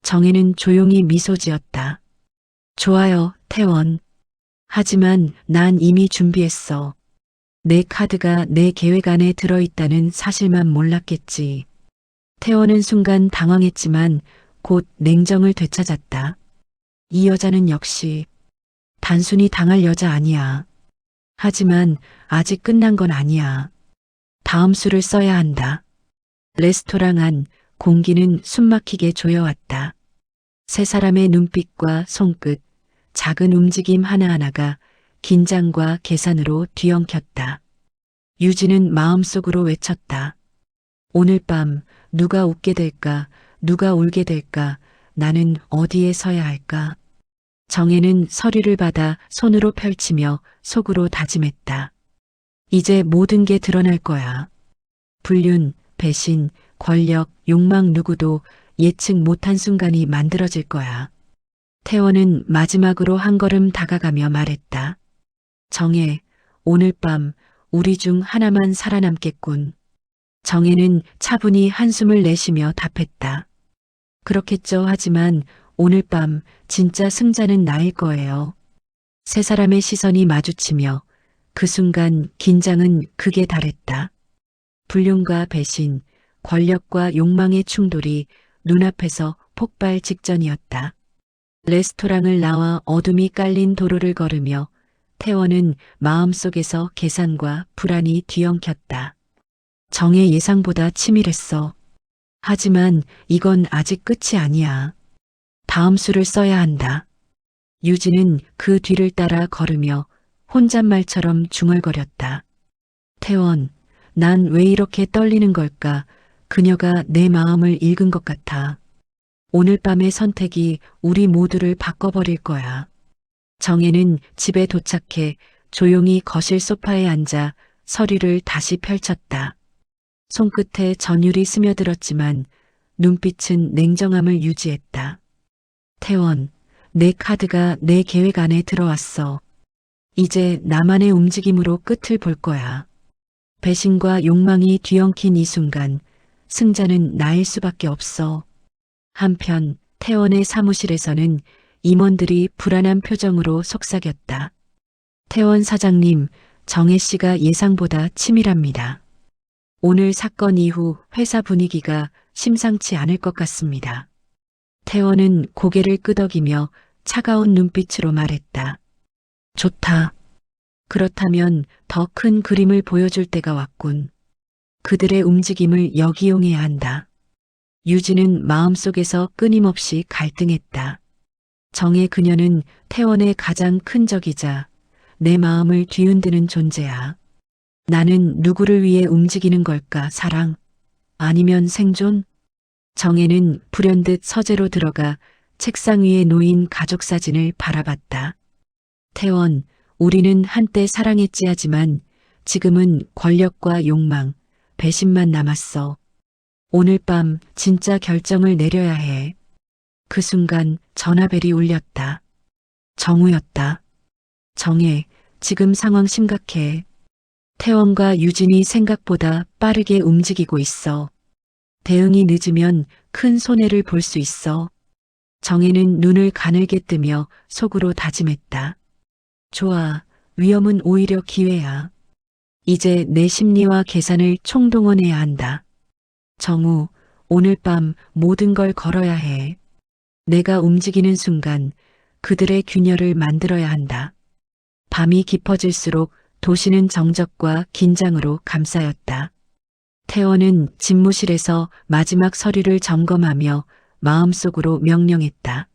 정혜는 조용히 미소 지었다. 좋아요, 태원. 하지만 난 이미 준비했어. 내 카드가 내 계획 안에 들어있다는 사실만 몰랐겠지. 태원은 순간 당황했지만 곧 냉정을 되찾았다. 이 여자는 역시 단순히 당할 여자 아니야. 하지만 아직 끝난 건 아니야. 다음 수를 써야 한다. 레스토랑 안 공기는 숨막히게 조여왔다. 세 사람의 눈빛과 손끝, 작은 움직임 하나하나가 긴장과 계산으로 뒤엉켰다. 유진은 마음속으로 외쳤다. 오늘 밤 누가 웃게 될까, 누가 울게 될까, 나는 어디에 서야 할까? 정혜는 서류를 받아 손으로 펼치며 속으로 다짐했다. 이제 모든 게 드러날 거야. 불륜, 배신, 권력, 욕망, 누구도 예측 못한 순간이 만들어질 거야. 태원은 마지막으로 한 걸음 다가가며 말했다. 정혜, 오늘 밤 우리 중 하나만 살아남겠군. 정혜는 차분히 한숨을 내쉬며 답했다. 그렇겠죠. 하지만 오늘 밤 진짜 승자는 나일 거예요. 세 사람의 시선이 마주치며 그 순간 긴장은 극에 달했다. 불륜과 배신, 권력과 욕망의 충돌이 눈앞에서 폭발 직전이었다. 레스토랑을 나와 어둠이 깔린 도로를 걸으며 태원은 마음속에서 계산과 불안이 뒤엉켰다. 정의 예상보다 치밀했어. 하지만 이건 아직 끝이 아니야. 다음 수를 써야 한다. 유진은 그 뒤를 따라 걸으며 혼잣말처럼 중얼거렸다. 태원, 난 왜 이렇게 떨리는 걸까? 그녀가 내 마음을 읽은 것 같아. 오늘 밤의 선택이 우리 모두를 바꿔버릴 거야. 정혜는 집에 도착해 조용히 거실 소파에 앉아 서류를 다시 펼쳤다. 손끝에 전율이 스며들었지만 눈빛은 냉정함을 유지했다. 태원, 내 카드가 내 계획 안에 들어왔어. 이제 나만의 움직임으로 끝을 볼 거야. 배신과 욕망이 뒤엉킨 이 순간 승자는 나일 수밖에 없어. 한편 태원의 사무실에서는 임원들이 불안한 표정으로 속삭였다. 태원 사장님, 정혜 씨가 예상보다 치밀합니다. 오늘 사건 이후 회사 분위기가 심상치 않을 것 같습니다. 태원은 고개를 끄덕이며 차가운 눈빛으로 말했다. 좋다. 그렇다면 더 큰 그림을 보여줄 때가 왔군. 그들의 움직임을 역이용해야 한다. 유진은 마음속에서 끊임없이 갈등했다. 정의 그녀는 태원의 가장 큰 적이자 내 마음을 뒤흔드는 존재야. 나는 누구를 위해 움직이는 걸까? 사랑? 아니면 생존? 정혜는 불현듯 서재로 들어가 책상 위에 놓인 가족 사진을 바라봤다. 태원, 우리는 한때 사랑했지 하지만 지금은 권력과 욕망, 배신만 남았어. 오늘 밤 진짜 결정을 내려야 해. 그 순간 전화벨이 울렸다. 정우였다. 정혜, 지금 상황 심각해. 태원과 유진이 생각보다 빠르게 움직이고 있어. 대응이 늦으면 큰 손해를 볼 수 있어. 정혜는 눈을 가늘게 뜨며 속으로 다짐했다. 좋아, 위험은 오히려 기회야. 이제 내 심리와 계산을 총동원해야 한다. 정우, 오늘 밤 모든 걸 걸어야 해. 내가 움직이는 순간 그들의 균열을 만들어야 한다. 밤이 깊어질수록 도시는 정적과 긴장으로 감싸였다. 태원은 집무실에서 마지막 서류를 점검하며 마음속으로 명령했다.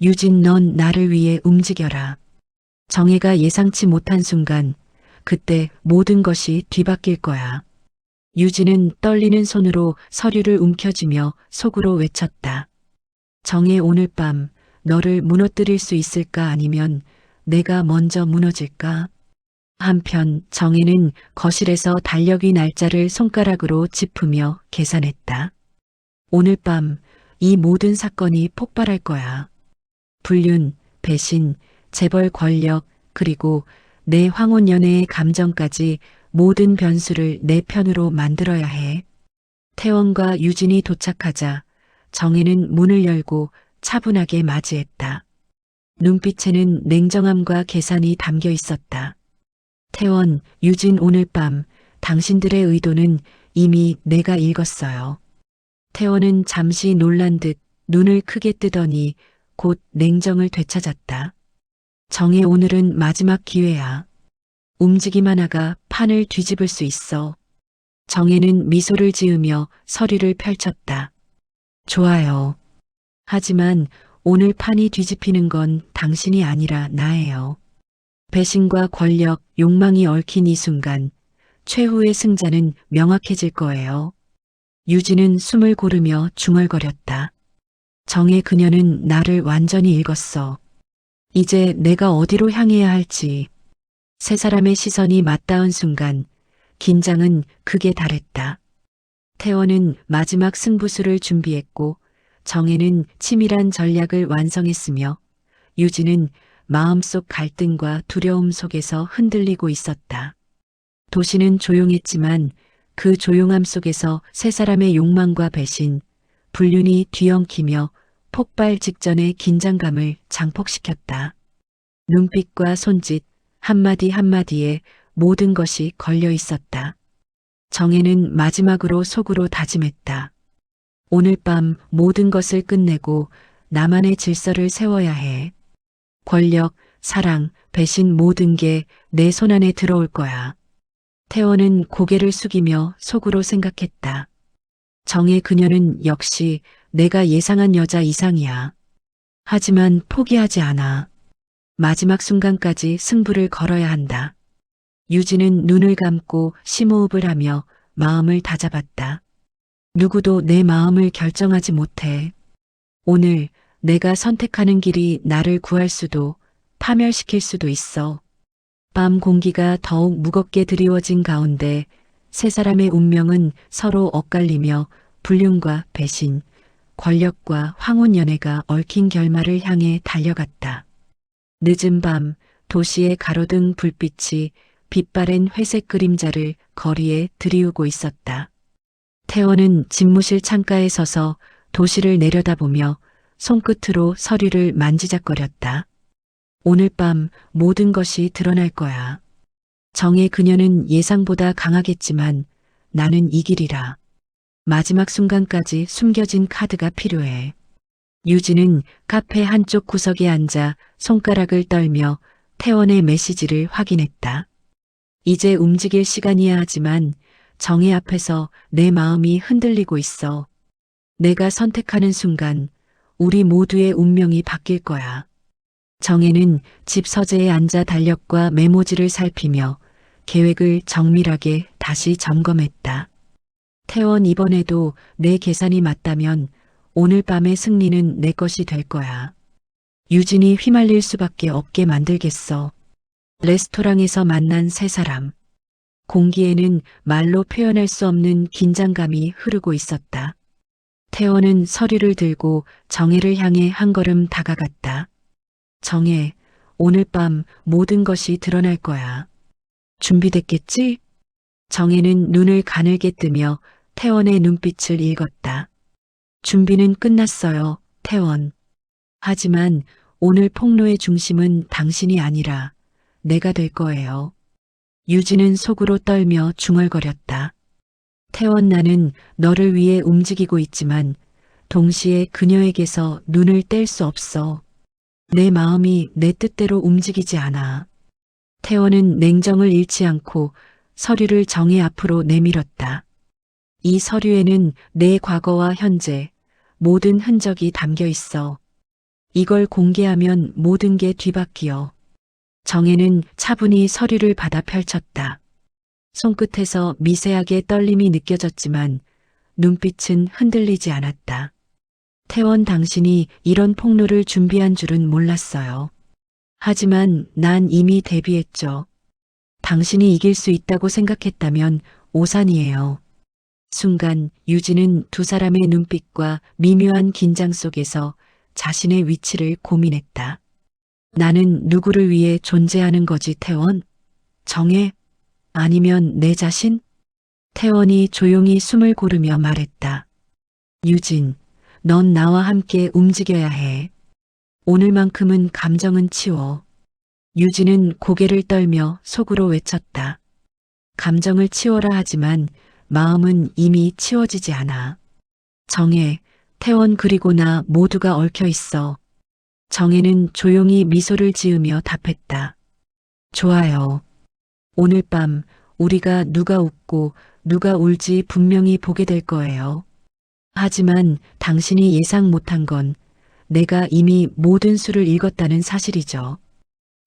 유진, 넌 나를 위해 움직여라. 정혜가 예상치 못한 순간 그때 모든 것이 뒤바뀔 거야. 유진은 떨리는 손으로 서류를 움켜쥐며 속으로 외쳤다. 정혜, 오늘 밤 너를 무너뜨릴 수 있을까? 아니면 내가 먼저 무너질까? 한편 정혜는 거실에서 달력이 날짜를 손가락으로 짚으며 계산했다. 오늘 밤 이 모든 사건이 폭발할 거야. 불륜, 배신, 재벌 권력, 그리고 내 황혼 연애의 감정까지 모든 변수를 내 편으로 만들어야 해. 태원과 유진이 도착하자 정혜는 문을 열고 차분하게 맞이했다. 눈빛에는 냉정함과 계산이 담겨 있었다. 태원, 유진, 오늘 밤 당신들의 의도는 이미 내가 읽었어요. 태원은 잠시 놀란 듯 눈을 크게 뜨더니 곧 냉정을 되찾았다. 정혜, 오늘은 마지막 기회야. 움직임 하나가 판을 뒤집을 수 있어. 정혜는 미소를 지으며 서류를 펼쳤다. 좋아요. 하지만 오늘 판이 뒤집히는 건 당신이 아니라 나예요. 배신과 권력, 욕망이 얽힌 이 순간 최후의 승자는 명확해질 거예요. 유진은 숨을 고르며 중얼거렸다. 정혜, 그녀는 나를 완전히 읽었어. 이제 내가 어디로 향해야 할지. 세 사람의 시선이 맞닿은 순간 긴장은 극에 달했다. 태원은 마지막 승부수를 준비했고 정혜는 치밀한 전략을 완성했으며 유진은 마음속 갈등과 두려움 속에서 흔들리고 있었다. 도시는 조용했지만 그 조용함 속에서 세 사람의 욕망과 배신, 불륜이 뒤엉키며 폭발 직전의 긴장감을 장폭시켰다. 눈빛과 손짓, 한마디 한마디에 모든 것이 걸려 있었다. 정혜는 마지막으로 속으로 다짐했다. 오늘 밤 모든 것을 끝내고 나만의 질서를 세워야 해. 권력, 사랑, 배신 모든 게 내 손안에 들어올 거야. 태원은 고개를 숙이며 속으로 생각했다. 정혜, 그녀는 역시 내가 예상한 여자 이상이야. 하지만 포기하지 않아. 마지막 순간까지 승부를 걸어야 한다. 유진은 눈을 감고 심호흡을 하며 마음을 다잡았다. 누구도 내 마음을 결정하지 못해. 오늘 내가 선택하는 길이 나를 구할 수도 파멸시킬 수도 있어. 밤 공기가 더욱 무겁게 드리워진 가운데 세 사람의 운명은 서로 엇갈리며 불륜과 배신, 권력과 황혼 연애가 얽힌 결말을 향해 달려갔다. 늦은 밤 도시의 가로등 불빛이 빛바랜 회색 그림자를 거리에 드리우고 있었다. 태원은 집무실 창가에 서서 도시를 내려다보며 손끝으로 서류를 만지작거렸다. 오늘 밤 모든 것이 드러날 거야. 정의 그녀는 예상보다 강하겠지만 나는 이기리라. 마지막 순간까지 숨겨진 카드가 필요해. 유진은 카페 한쪽 구석에 앉아 손가락을 떨며 태원의 메시지를 확인했다. 이제 움직일 시간이야 하지만 정의 앞에서 내 마음이 흔들리고 있어. 내가 선택하는 순간 우리 모두의 운명이 바뀔 거야. 정혜는 집 서재에 앉아 달력과 메모지를 살피며 계획을 정밀하게 다시 점검했다. 태원 이번에도 내 계산이 맞다면 오늘 밤의 승리는 내 것이 될 거야. 유진이 휘말릴 수밖에 없게 만들겠어. 레스토랑에서 만난 세 사람. 공기에는 말로 표현할 수 없는 긴장감이 흐르고 있었다. 태원은 서류를 들고 정혜를 향해 한 걸음 다가갔다. 정혜, 오늘 밤 모든 것이 드러날 거야. 준비됐겠지? 정혜는 눈을 가늘게 뜨며 태원의 눈빛을 읽었다. 준비는 끝났어요, 태원. 하지만 오늘 폭로의 중심은 당신이 아니라 내가 될 거예요. 유진은 속으로 떨며 중얼거렸다. 태원, 나는 너를 위해 움직이고 있지만 동시에 그녀에게서 눈을 뗄 수 없어. 내 마음이 내 뜻대로 움직이지 않아. 태원은 냉정을 잃지 않고 서류를 정혜 앞으로 내밀었다. 이 서류에는 내 과거와 현재, 모든 흔적이 담겨 있어. 이걸 공개하면 모든 게 뒤바뀌어. 정혜는 차분히 서류를 받아 펼쳤다. 손끝에서 미세하게 떨림이 느껴졌지만 눈빛은 흔들리지 않았다. 태원, 당신이 이런 폭로를 준비한 줄은 몰랐어요. 하지만 난 이미 대비했죠. 당신이 이길 수 있다고 생각했다면 오산이에요. 순간 유진은 두 사람의 눈빛과 미묘한 긴장 속에서 자신의 위치를 고민했다. 나는 누구를 위해 존재하는 거지, 태원? 정혜? 아니면 내 자신? 태원이 조용히 숨을 고르며 말했다. 유진, 넌 나와 함께 움직여야 해. 오늘만큼은 감정은 치워. 유진은 고개를 떨며 속으로 외쳤다. 감정을 치워라 하지만 마음은 이미 치워지지 않아. 정혜, 태원 그리고 나 모두가 얽혀 있어. 정혜는 조용히 미소를 지으며 답했다. 좋아요. 오늘 밤 우리가 누가 웃고 누가 울지 분명히 보게 될 거예요. 하지만 당신이 예상 못한 건 내가 이미 모든 수를 읽었다는 사실이죠.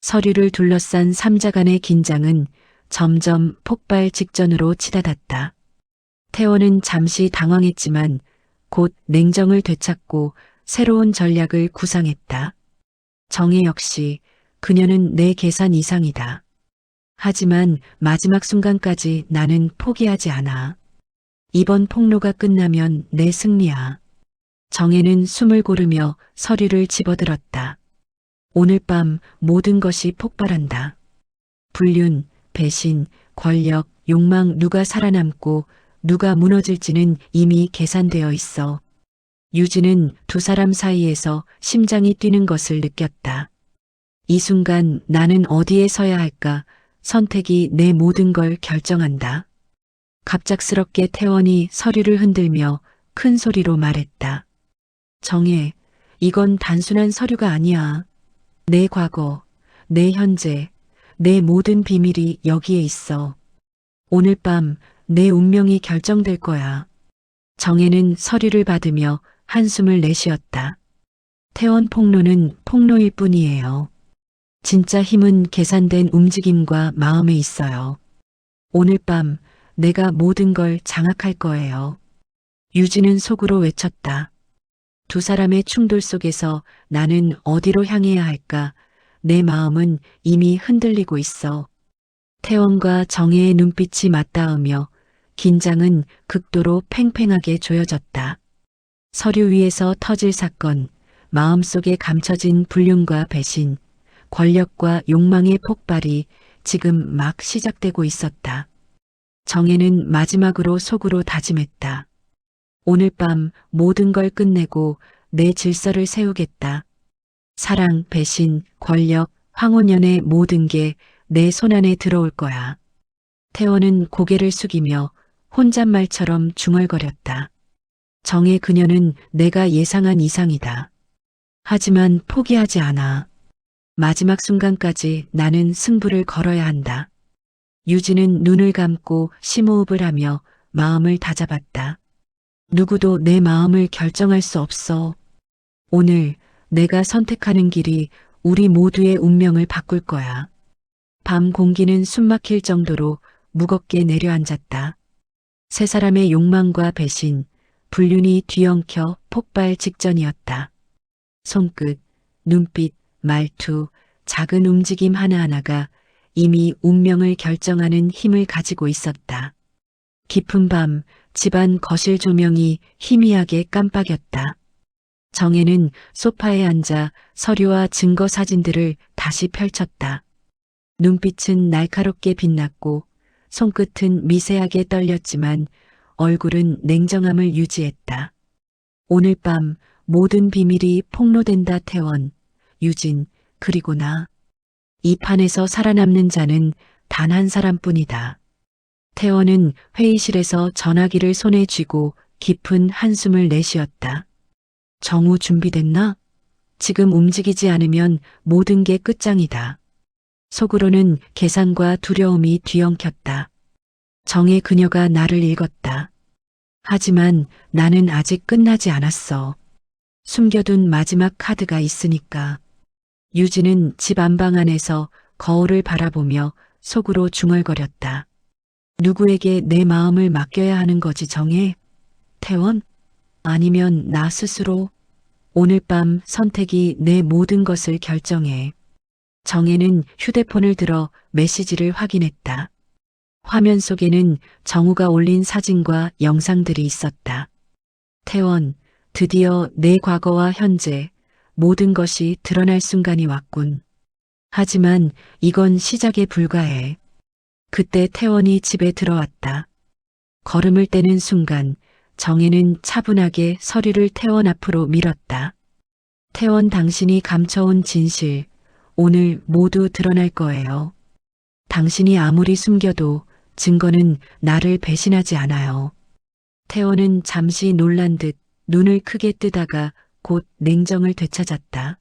서류를 둘러싼 삼자 간의 긴장은 점점 폭발 직전으로 치닫았다. 태원은 잠시 당황했지만 곧 냉정을 되찾고 새로운 전략을 구상했다. 정혜 역시 그녀는 내 계산 이상이다. 하지만 마지막 순간까지 나는 포기하지 않아. 이번 폭로가 끝나면 내 승리야. 정혜는 숨을 고르며 서류를 집어들었다. 오늘 밤 모든 것이 폭발한다. 불륜, 배신, 권력, 욕망, 누가 살아남고 누가 무너질지는 이미 계산되어 있어. 유진은 두 사람 사이에서 심장이 뛰는 것을 느꼈다. 이 순간 나는 어디에 서야 할까? 선택이 내 모든 걸 결정한다. 갑작스럽게 태원이 서류를 흔들며 큰 소리로 말했다. 정혜, 이건 단순한 서류가 아니야. 내 과거, 내 현재, 내 모든 비밀이 여기에 있어. 오늘 밤 내 운명이 결정될 거야. 정혜는 서류를 받으며 한숨을 내쉬었다. 태원 폭로는 폭로일 뿐이에요. 진짜 힘은 계산된 움직임과 마음에 있어요. 오늘 밤 내가 모든 걸 장악할 거예요. 유진은 속으로 외쳤다. 두 사람의 충돌 속에서 나는 어디로 향해야 할까? 내 마음은 이미 흔들리고 있어. 태원과 정혜의 눈빛이 맞닿으며 긴장은 극도로 팽팽하게 조여졌다. 서류 위에서 터질 사건, 마음속에 감춰진 불륜과 배신, 권력과 욕망의 폭발이 지금 막 시작되고 있었다. 정혜는 마지막으로 속으로 다짐했다. 오늘 밤 모든 걸 끝내고 내 질서를 세우겠다. 사랑, 배신, 권력, 황혼연의 모든 게 내 손안에 들어올 거야. 태원은 고개를 숙이며 혼잣말처럼 중얼거렸다. 정의 그녀는 내가 예상한 이상이다. 하지만 포기하지 않아. 마지막 순간까지 나는 승부를 걸어야 한다. 유진은 눈을 감고 심호흡을 하며 마음을 다잡았다. 누구도 내 마음을 결정할 수 없어. 오늘 내가 선택하는 길이 우리 모두의 운명을 바꿀 거야. 밤 공기는 숨막힐 정도로 무겁게 내려앉았다. 세 사람의 욕망과 배신, 불륜이 뒤엉켜 폭발 직전이었다. 손끝, 눈빛, 말투, 작은 움직임 하나하나가 이미 운명을 결정하는 힘을 가지고 있었다. 깊은 밤, 집안 거실 조명이 희미하게 깜빡였다. 정혜는 소파에 앉아 서류와 증거 사진들을 다시 펼쳤다. 눈빛은 날카롭게 빛났고 손끝은 미세하게 떨렸지만 얼굴은 냉정함을 유지했다. 오늘 밤 모든 비밀이 폭로된다. 태원, 유진, 그리고 나. 이 판에서 살아남는 자는 단 한 사람뿐이다. 태원은 회의실에서 전화기를 손에 쥐고 깊은 한숨을 내쉬었다. 정우 준비됐나? 지금 움직이지 않으면 모든 게 끝장이다. 속으로는 계산과 두려움이 뒤엉켰다. 정의 그녀가 나를 읽었다. 하지만 나는 아직 끝나지 않았어. 숨겨둔 마지막 카드가 있으니까. 유진은 집 안방 안에서 거울을 바라보며 속으로 중얼거렸다. 누구에게 내 마음을 맡겨야 하는 거지 정혜? 태원? 아니면 나 스스로? 오늘 밤 선택이 내 모든 것을 결정해. 정혜는 휴대폰을 들어 메시지를 확인했다. 화면 속에는 정우가 올린 사진과 영상들이 있었다. 태원, 드디어 내 과거와 현재 모든 것이 드러날 순간이 왔군. 하지만 이건 시작에 불과해. 그때 태원이 집에 들어왔다. 걸음을 떼는 순간 정혜는 차분하게 서류를 태원 앞으로 밀었다. 태원, 당신이 감춰온 진실, 오늘 모두 드러날 거예요. 당신이 아무리 숨겨도 증거는 나를 배신하지 않아요. 태원은 잠시 놀란 듯 눈을 크게 뜨다가 곧 냉정을 되찾았다.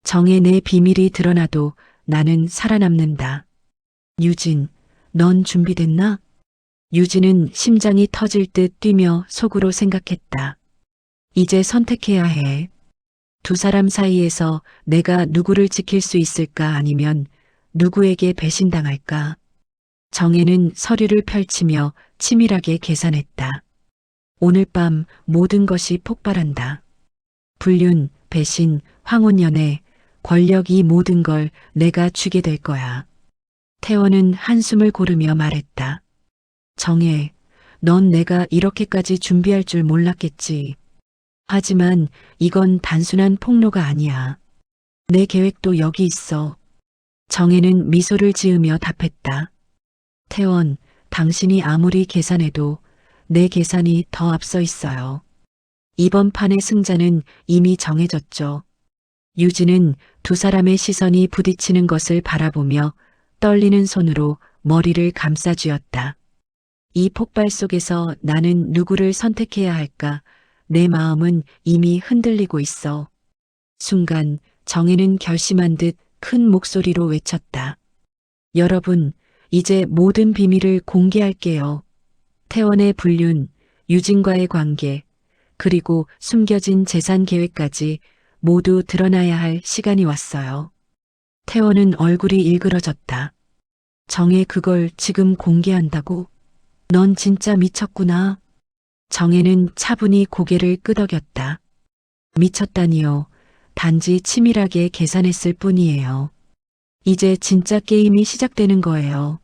정의 내 비밀이 드러나도 나는 살아남는다. 유진, 넌 준비됐나? 유진은 심장이 터질 듯 뛰며 속으로 생각했다. 이제 선택해야 해. 두 사람 사이에서 내가 누구를 지킬 수 있을까 아니면 누구에게 배신당할까? 정혜는 서류를 펼치며 치밀하게 계산했다. 오늘 밤 모든 것이 폭발한다. 불륜, 배신, 황혼연애, 권력 이 모든 걸 내가 쥐게 될 거야. 태원은 한숨을 고르며 말했다. 정혜, 넌 내가 이렇게까지 준비할 줄 몰랐겠지. 하지만 이건 단순한 폭로가 아니야. 내 계획도 여기 있어. 정혜는 미소를 지으며 답했다. 태원, 당신이 아무리 계산해도 내 계산이 더 앞서 있어요. 이번 판의 승자는 이미 정해졌죠. 유진은 두 사람의 시선이 부딪히는 것을 바라보며 떨리는 손으로 머리를 감싸쥐었다. 이 폭발 속에서 나는 누구를 선택해야 할까? 내 마음은 이미 흔들리고 있어. 순간 정혜는 결심한 듯 큰 목소리로 외쳤다. 여러분, 이제 모든 비밀을 공개할게요. 태원의 불륜, 유진과의 관계, 그리고 숨겨진 재산 계획까지 모두 드러나야 할 시간이 왔어요. 태원은 얼굴이 일그러졌다. 정혜, 그걸 지금 공개한다고? 넌 진짜 미쳤구나. 정혜는 차분히 고개를 끄덕였다. 미쳤다니요. 단지 치밀하게 계산했을 뿐이에요. 이제 진짜 게임이 시작되는 거예요.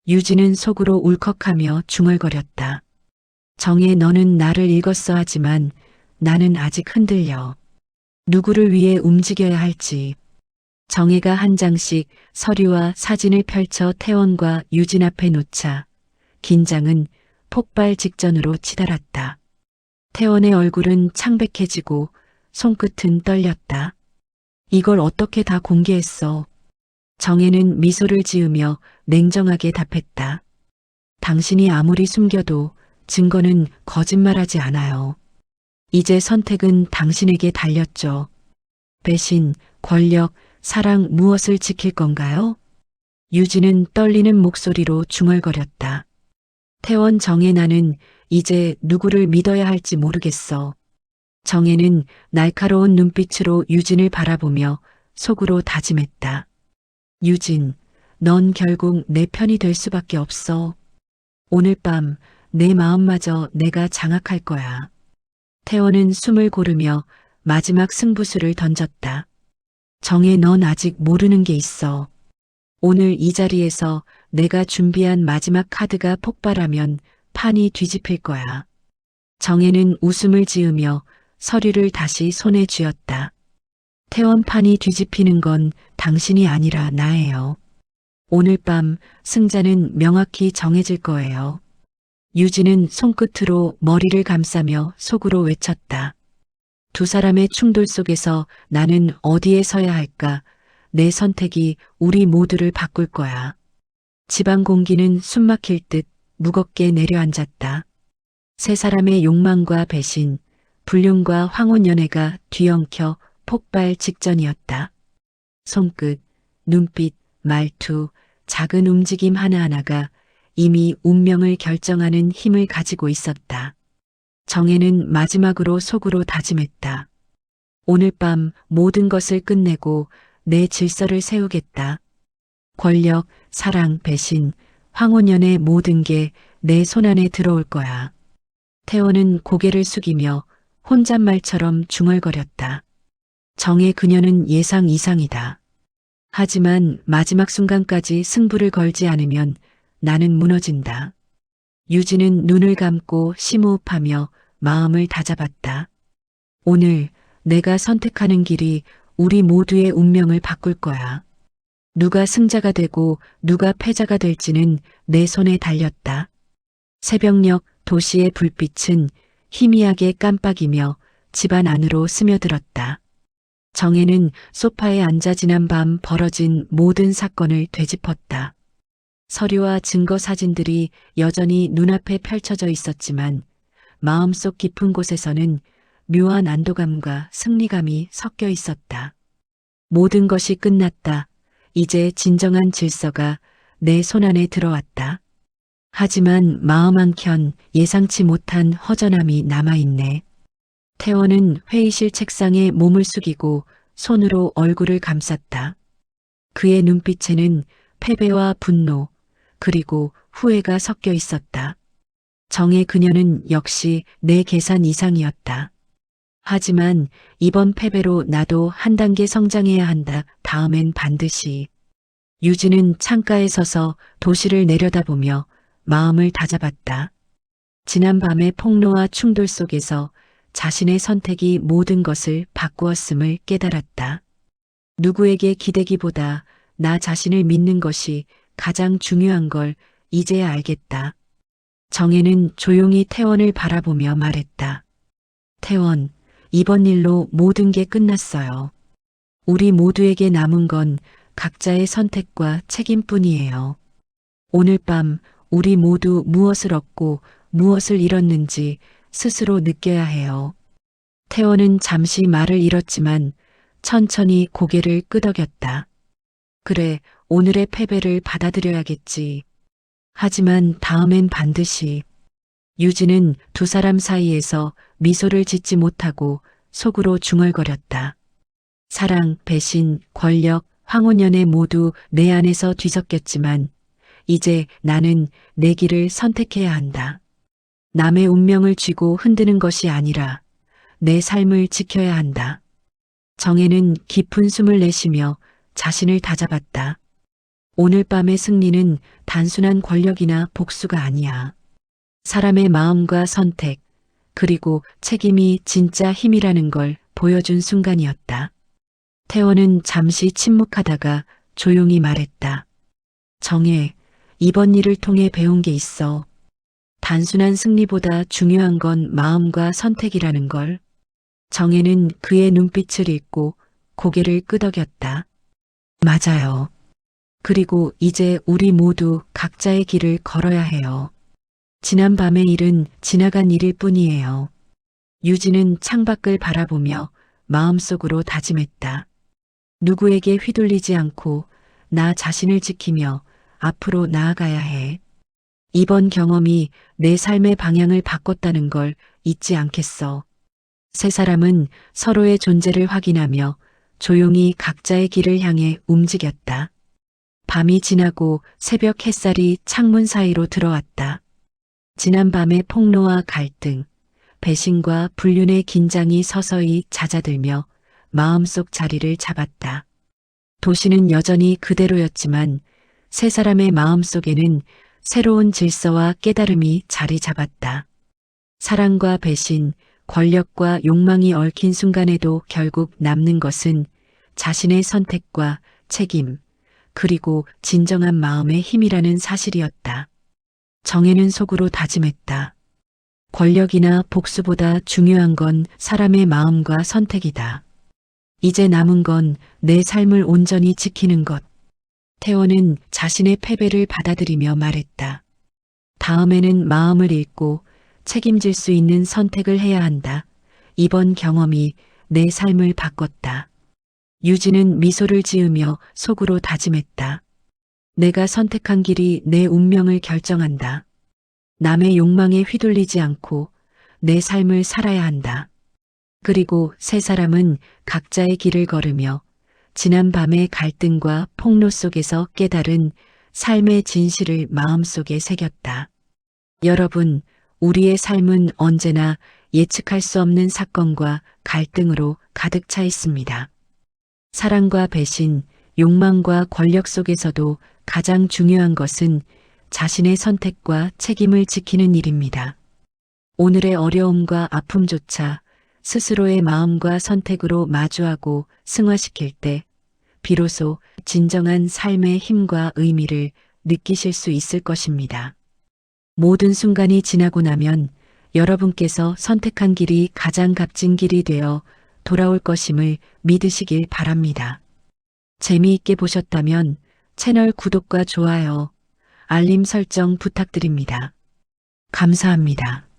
유진은 속으로 울컥하며 중얼거렸다. 정혜, 너는 나를 읽었어 하지만 나는 아직 흔들려. 누구를 위해 움직여야 할지. 정혜가 한 장씩 서류와 사진을 펼쳐 태원과 유진 앞에 놓자 긴장은 폭발 직전으로 치달았다. 태원의 얼굴은 창백해지고 손끝은 떨렸다. 이걸 어떻게 다 공개했어? 정혜는 미소를 지으며 냉정하게 답했다. 당신이 아무리 숨겨도 증거는 거짓말하지 않아요. 이제 선택은 당신에게 달렸죠. 배신, 권력, 사랑 무엇을 지킬 건가요? 유진은 떨리는 목소리로 중얼거렸다. 태원, 정혜, 나는 이제 누구를 믿어야 할지 모르겠어. 정혜는 날카로운 눈빛으로 유진을 바라보며 속으로 다짐했다. 유진, 넌 결국 내 편이 될 수밖에 없어. 오늘 밤 내 마음마저 내가 장악할 거야. 태원은 숨을 고르며 마지막 승부수를 던졌다. 정혜, 넌 아직 모르는 게 있어. 오늘 이 자리에서 내가 준비한 마지막 카드가 폭발하면 판이 뒤집힐 거야. 정혜는 웃음을 지으며 서류를 다시 손에 쥐었다. 태원, 판이 뒤집히는 건 당신이 아니라 나예요. 오늘 밤 승자는 명확히 정해질 거예요. 유진은 손끝으로 머리를 감싸며 속으로 외쳤다. 두 사람의 충돌 속에서 나는 어디에 서야 할까? 내 선택이 우리 모두를 바꿀 거야. 집안 공기는 숨막힐 듯 무겁게 내려앉았다. 세 사람의 욕망과 배신, 불륜과 황혼연애가 뒤엉켜 폭발 직전이었다. 손끝, 눈빛, 말투, 작은 움직임 하나하나가 이미 운명을 결정하는 힘을 가지고 있었다. 정혜는 마지막으로 속으로 다짐했다. 오늘 밤 모든 것을 끝내고 내 질서를 세우겠다. 권력, 사랑, 배신, 황혼연의 모든 게 내 손안에 들어올 거야. 태원은 고개를 숙이며 혼잣말처럼 중얼거렸다. 정혜, 그녀는 예상 이상이다. 하지만 마지막 순간까지 승부를 걸지 않으면 나는 무너진다. 유진은 눈을 감고 심호흡하며 마음을 다잡았다. 오늘 내가 선택하는 길이 우리 모두의 운명을 바꿀 거야. 누가 승자가 되고 누가 패자가 될지는 내 손에 달렸다. 새벽녘 도시의 불빛은 희미하게 깜빡이며 집안 안으로 스며들었다. 정혜는 소파에 앉아 지난 밤 벌어진 모든 사건을 되짚었다. 서류와 증거 사진들이 여전히 눈앞에 펼쳐져 있었지만 마음속 깊은 곳에서는 묘한 안도감과 승리감이 섞여 있었다. 모든 것이 끝났다. 이제 진정한 질서가 내 손안에 들어왔다. 하지만 마음 한켠 예상치 못한 허전함이 남아있네. 태원은 회의실 책상에 몸을 숙이고 손으로 얼굴을 감쌌다. 그의 눈빛에는 패배와 분노, 그리고 후회가 섞여 있었다. 정혜, 그녀는 역시 내 계산 이상이었다. 하지만 이번 패배로 나도 한 단계 성장해야 한다. 다음엔 반드시. 유진은 창가에 서서 도시를 내려다보며 마음을 다잡았다. 지난밤의 폭로와 충돌 속에서 자신의 선택이 모든 것을 바꾸었음을 깨달았다. 누구에게 기대기보다 나 자신을 믿는 것이 가장 중요한 걸 이제야 알겠다. 정혜는 조용히 태원을 바라보며 말했다. 태원, 이번 일로 모든 게 끝났어요. 우리 모두에게 남은 건 각자의 선택과 책임뿐이에요. 오늘 밤 우리 모두 무엇을 얻고 무엇을 잃었는지 스스로 느껴야 해요. 태원은 잠시 말을 잃었지만 천천히 고개를 끄덕였다. 그래, 오늘의 패배를 받아들여야겠지. 하지만 다음엔 반드시. 유진은 두 사람 사이에서 미소를 짓지 못하고 속으로 중얼거렸다. 사랑, 배신, 권력, 황혼연애 모두 내 안에서 뒤섞였지만 이제 나는 내 길을 선택해야 한다. 남의 운명을 쥐고 흔드는 것이 아니라 내 삶을 지켜야 한다. 정혜는 깊은 숨을 내쉬며 자신을 다잡았다. 오늘 밤의 승리는 단순한 권력이나 복수가 아니야. 사람의 마음과 선택, 그리고 책임이 진짜 힘이라는 걸 보여준 순간이었다. 태원은 잠시 침묵하다가 조용히 말했다. 정혜, 이번 일을 통해 배운 게 있어. 단순한 승리보다 중요한 건 마음과 선택이라는 걸. 정혜는 그의 눈빛을 읽고 고개를 끄덕였다. 맞아요. 그리고 이제 우리 모두 각자의 길을 걸어야 해요. 지난 밤의 일은 지나간 일일 뿐이에요. 유진은 창밖을 바라보며 마음속으로 다짐했다. 누구에게 휘둘리지 않고 나 자신을 지키며 앞으로 나아가야 해. 이번 경험이 내 삶의 방향을 바꿨다는 걸 잊지 않겠어. 세 사람은 서로의 존재를 확인하며 조용히 각자의 길을 향해 움직였다. 밤이 지나고 새벽 햇살이 창문 사이로 들어왔다. 지난 밤의 폭로와 갈등, 배신과 불륜의 긴장이 서서히 잦아들며 마음속 자리를 잡았다. 도시는 여전히 그대로였지만 세 사람의 마음속에는 새로운 질서와 깨달음이 자리 잡았다. 사랑과 배신, 권력과 욕망이 얽힌 순간에도 결국 남는 것은 자신의 선택과 책임, 그리고 진정한 마음의 힘이라는 사실이었다. 정혜는 속으로 다짐했다. 권력이나 복수보다 중요한 건 사람의 마음과 선택이다. 이제 남은 건 내 삶을 온전히 지키는 것. 태원은 자신의 패배를 받아들이며 말했다. 다음에는 마음을 읽고 책임질 수 있는 선택을 해야 한다. 이번 경험이 내 삶을 바꿨다. 유진은 미소를 지으며 속으로 다짐했다. 내가 선택한 길이 내 운명을 결정한다. 남의 욕망에 휘둘리지 않고 내 삶을 살아야 한다. 그리고 세 사람은 각자의 길을 걸으며 지난 밤의 갈등과 폭로 속에서 깨달은 삶의 진실을 마음속에 새겼다. 여러분, 우리의 삶은 언제나 예측할 수 없는 사건과 갈등으로 가득 차 있습니다. 사랑과 배신, 욕망과 권력 속에서도 가장 중요한 것은 자신의 선택과 책임을 지키는 일입니다. 오늘의 어려움과 아픔조차 스스로의 마음과 선택으로 마주하고 승화시킬 때 비로소 진정한 삶의 힘과 의미를 느끼실 수 있을 것입니다. 모든 순간이 지나고 나면 여러분께서 선택한 길이 가장 값진 길이 되어 돌아올 것임을 믿으시길 바랍니다. 재미있게 보셨다면 채널 구독과 좋아요, 알림 설정 부탁드립니다. 감사합니다.